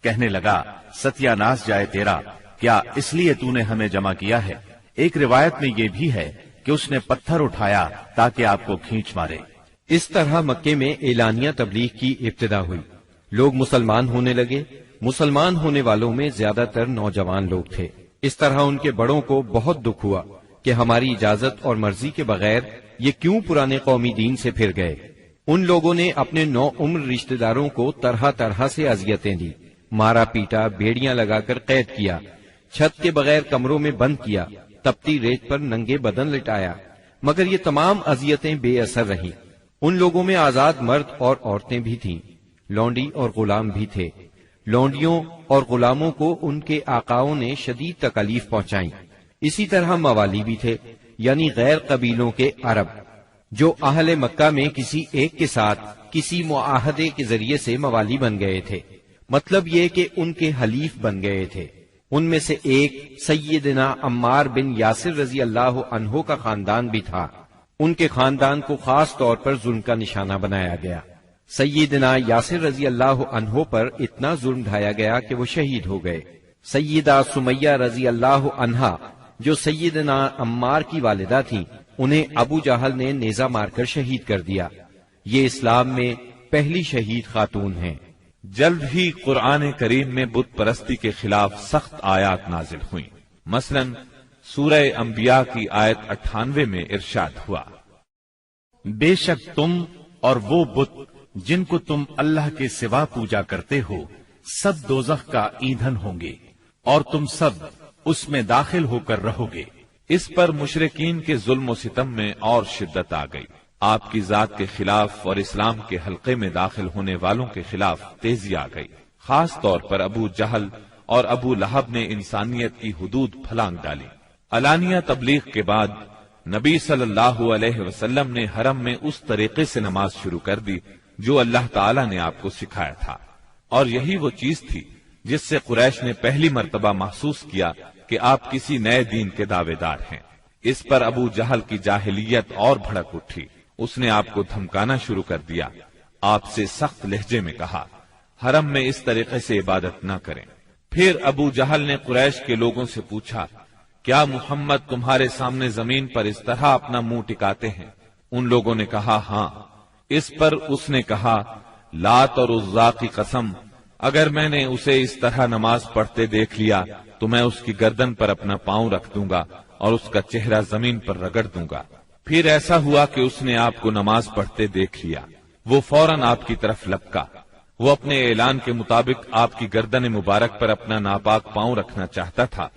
کہنے لگا ستیہ ناس جائے تیرا، کیا اس لیے تو نے ہمیں جمع کیا ہے؟ ایک روایت میں یہ بھی ہے کہ اس نے پتھر اٹھایا تاکہ آپ کو کھینچ مارے۔ اس طرح مکے میں اعلانیہ تبلیغ کی ابتدا ہوئی، لوگ مسلمان ہونے لگے۔ مسلمان ہونے والوں میں زیادہ تر نوجوان لوگ تھے۔ اس طرح ان کے بڑوں کو بہت دکھ ہوا کہ ہماری اجازت اور مرضی کے بغیر یہ کیوں پرانے قومی دین سے پھر گئے۔ ان لوگوں نے اپنے نو عمر رشتہ داروں کو طرح طرح سے اذیتیں دی، مارا پیٹا، بیڑیاں لگا کر قید کیا، چھت کے بغیر کمروں میں بند کیا، تپتی ریت پر ننگے بدن لٹایا، مگر یہ تمام اذیتیں بے اثر رہیں۔ ان لوگوں میں آزاد مرد اور عورتیں بھی تھیں، لونڈی اور غلام بھی تھے۔ لونڈیوں اور غلاموں کو ان کے آقاؤں نے شدید تکالیف پہنچائیں۔ اسی طرح موالی بھی تھے، یعنی غیر قبیلوں کے عرب، جو اہل مکہ میں کسی ایک کے ساتھ کسی معاہدے کے ذریعے سے موالی بن گئے تھے، مطلب یہ کہ ان کے حلیف بن گئے تھے۔ ان میں سے ایک سیدنا عمار بن یاسر رضی اللہ عنہ کا خاندان بھی تھا۔ ان کے خاندان کو خاص طور پر ظلم کا نشانہ بنایا گیا۔ سیدنا یاسر رضی اللہ عنہ پر اتنا ظلم ڈھایا گیا کہ وہ شہید ہو گئے۔ سیدہ سمیہ رضی اللہ عنہا جو سیدنا عمار کی والدہ تھیں، انہیں ابو جہل نے نیزہ مار کر شہید کر دیا۔ یہ اسلام میں پہلی شہید خاتون ہیں۔ جلد ہی قرآن کریم میں بت پرستی کے خلاف سخت آیات نازل ہوئیں۔ مثلا سورہ انبیاء کی آیت 98 میں ارشاد ہوا، بے شک تم اور وہ بت جن کو تم اللہ کے سوا پوجا کرتے ہو سب دوزخ کا ایندھن ہوں گے اور تم سب اس میں داخل ہو کر رہو گے۔ اس پر مشرکین کے ظلم و ستم میں اور شدت آ گئی۔ آپ کی ذات کے خلاف اور اسلام کے حلقے میں داخل ہونے والوں کے خلاف تیزی آ گئی۔ خاص طور پر ابو جہل اور ابو لہب نے انسانیت کی حدود پھلانگ ڈالی۔ علانیہ تبلیغ کے بعد نبی صلی اللہ علیہ وسلم نے حرم میں اس طریقے سے نماز شروع کر دی جو اللہ تعالی نے آپ کو سکھایا تھا، اور یہی وہ چیز تھی جس سے قریش نے پہلی مرتبہ محسوس کیا کہ آپ کسی نئے دین کے دعوے دار ہیں۔ اس پر ابو جہل کی جاہلیت اور بھڑک اٹھی۔ اس نے آپ کو دھمکانا شروع کر دیا۔ آپ سے سخت لہجے میں کہا، حرم میں اس طریقے سے عبادت نہ کریں۔ پھر ابو جہل نے قریش کے لوگوں سے پوچھا، کیا محمد تمہارے سامنے زمین پر اس طرح اپنا منہ ٹکاتے ہیں؟ ان لوگوں نے کہا ہاں۔ اس پر اس نے کہا، لات اور عزا کی قسم، اگر میں نے اسے اس طرح نماز پڑھتے دیکھ لیا تو میں اس کی گردن پر اپنا پاؤں رکھ دوں گا اور اس کا چہرہ زمین پر رگڑ دوں گا۔ پھر ایسا ہوا کہ اس نے آپ کو نماز پڑھتے دیکھ لیا۔ وہ فوراً آپ کی طرف لپکا۔ وہ اپنے اعلان کے مطابق آپ کی گردن مبارک پر اپنا ناپاک پاؤں رکھنا چاہتا تھا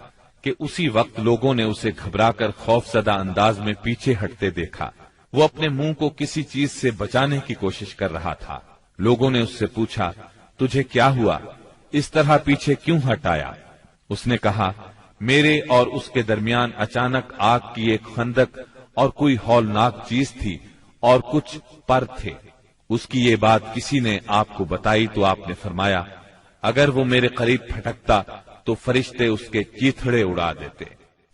کہ اسی وقت لوگوں نے اسے گھبرا کر خوف زدہ انداز میں پیچھے ہٹتے دیکھا۔ وہ اپنے منہ کو کسی چیز سے بچانے کی کوشش کر رہا تھا۔ لوگوں نے اس سے پوچھا، تجھے کیا ہوا؟ اس طرح پیچھے کیوں ہٹایا؟ اس نے کہا، میرے اور اس کے درمیان اچانک آگ کی ایک خندق اور کوئی ہولناک چیز تھی اور کچھ پر تھے۔ اس کی یہ بات کسی نے آپ کو بتائی تو آپ نے فرمایا، اگر وہ میرے قریب پھٹکتا تو فرشتے اس کے چیتھڑے اڑا دیتے۔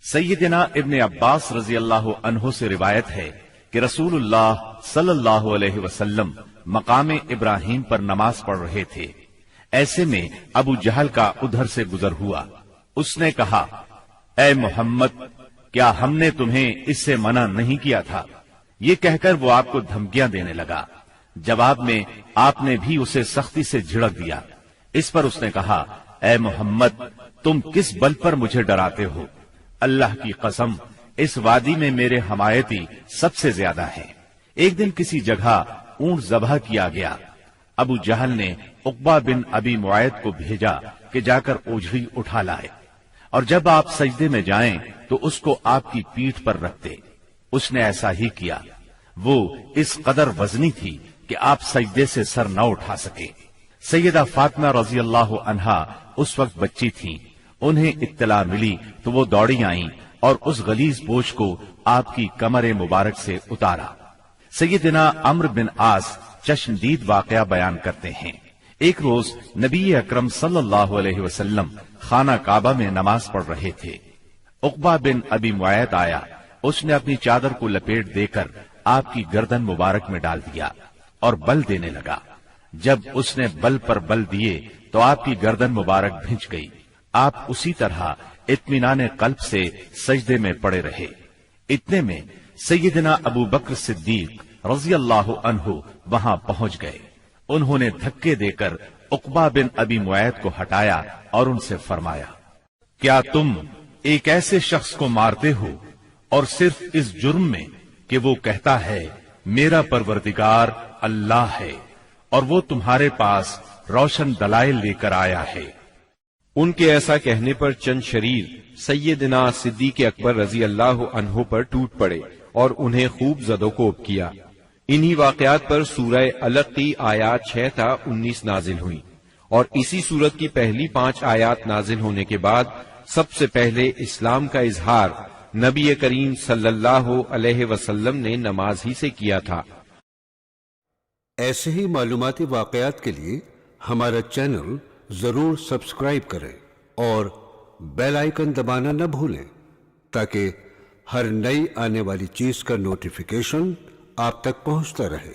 سیدنا ابن عباس رضی اللہ عنہ سے روایت ہے کہ رسول اللہ صلی اللہ علیہ وسلم مقام ابراہیم پر نماز پڑھ رہے تھے۔ ایسے میں ابو جہل کا ادھر سے گزر ہوا۔ اس نے کہا، اے محمد، کیا ہم نے تمہیں اس سے منع نہیں کیا تھا؟ یہ کہہ کر وہ آپ کو دھمکیاں دینے لگا۔ جواب میں آپ نے بھی اسے سختی سے جھڑک دیا۔ اس پر اس نے کہا، اے محمد، تم کس بل پر مجھے ڈراتے ہو؟ اللہ کی قسم، اس وادی میں میرے حمایتی سب سے زیادہ ہیں۔ ایک دن کسی جگہ اونٹ ذبح کیا گیا۔ ابو جہل نے عقبہ بن ابی معیط کو بھیجا کہ جا کر اوجھری اٹھا لائے، اور جب آپ سجدے میں جائیں تو اس کو آپ کی پیٹھ پر رکھتے۔ اس نے ایسا ہی کیا۔ وہ اس قدر وزنی تھی کہ آپ سجدے سے سر نہ اٹھا سکے۔ سیدہ فاطمہ رضی اللہ عنہا اس وقت بچی تھیں۔ انہیں اطلاع ملی تو وہ دوڑی آئیں اور اس غلیظ بوجھ کو آپ کی کمر مبارک سے اتارا۔ سیدنا عمرو بن عاص چشمدید واقعہ بیان کرتے ہیں۔ ایک روز نبی اکرم صلی اللہ علیہ وسلم خانہ کعبہ میں نماز پڑھ رہے تھے۔ عقبہ بن ابی معیط آیا۔ اس نے اپنی چادر کو لپیٹ دے کر آپ کی گردن مبارک میں ڈال دیا اور بل دینے لگا۔ جب اس نے بل پر بل دیے تو آپ کی گردن مبارک بھنچ گئی. آپ اسی طرح اطمینان قلب سے سجدے میں پڑے رہے. اتنے میں سیدنا ابو بکر صدیق رضی اللہ عنہ وہاں پہنچ گئے. انہوں نے دھکے دے کر عقبہ بن ابی معیط کو ہٹایا اور ان سے فرمایا، کیا تم ایک ایسے شخص کو مارتے ہو اور صرف اس جرم میں کہ وہ کہتا ہے میرا پروردگار اللہ ہے اور وہ تمہارے پاس روشن دلائل لے کر آیا ہے. ان کے ایسا کہنے پر چند شریر سیدنا صدیق اکبر رضی اللہ عنہ پر ٹوٹ پڑے اور انہیں خوب زد و کوب کیا. انہی واقعات پر سورہ علق کی آیات 6 تا 19 نازل ہوئی، اور اسی سورت کی پہلی 5 آیات نازل ہونے کے بعد سب سے پہلے اسلام کا اظہار نبی کریم صلی اللہ علیہ وسلم نے نماز ہی سے کیا تھا. ایسے ہی معلوماتی واقعات کے لیے ہمارا چینل ضرور سبسکرائب کریں اور بیل آئیکن دبانا نہ بھولیں تاکہ ہر نئی آنے والی چیز کا نوٹیفیکیشن آپ تک پہنچتا رہے.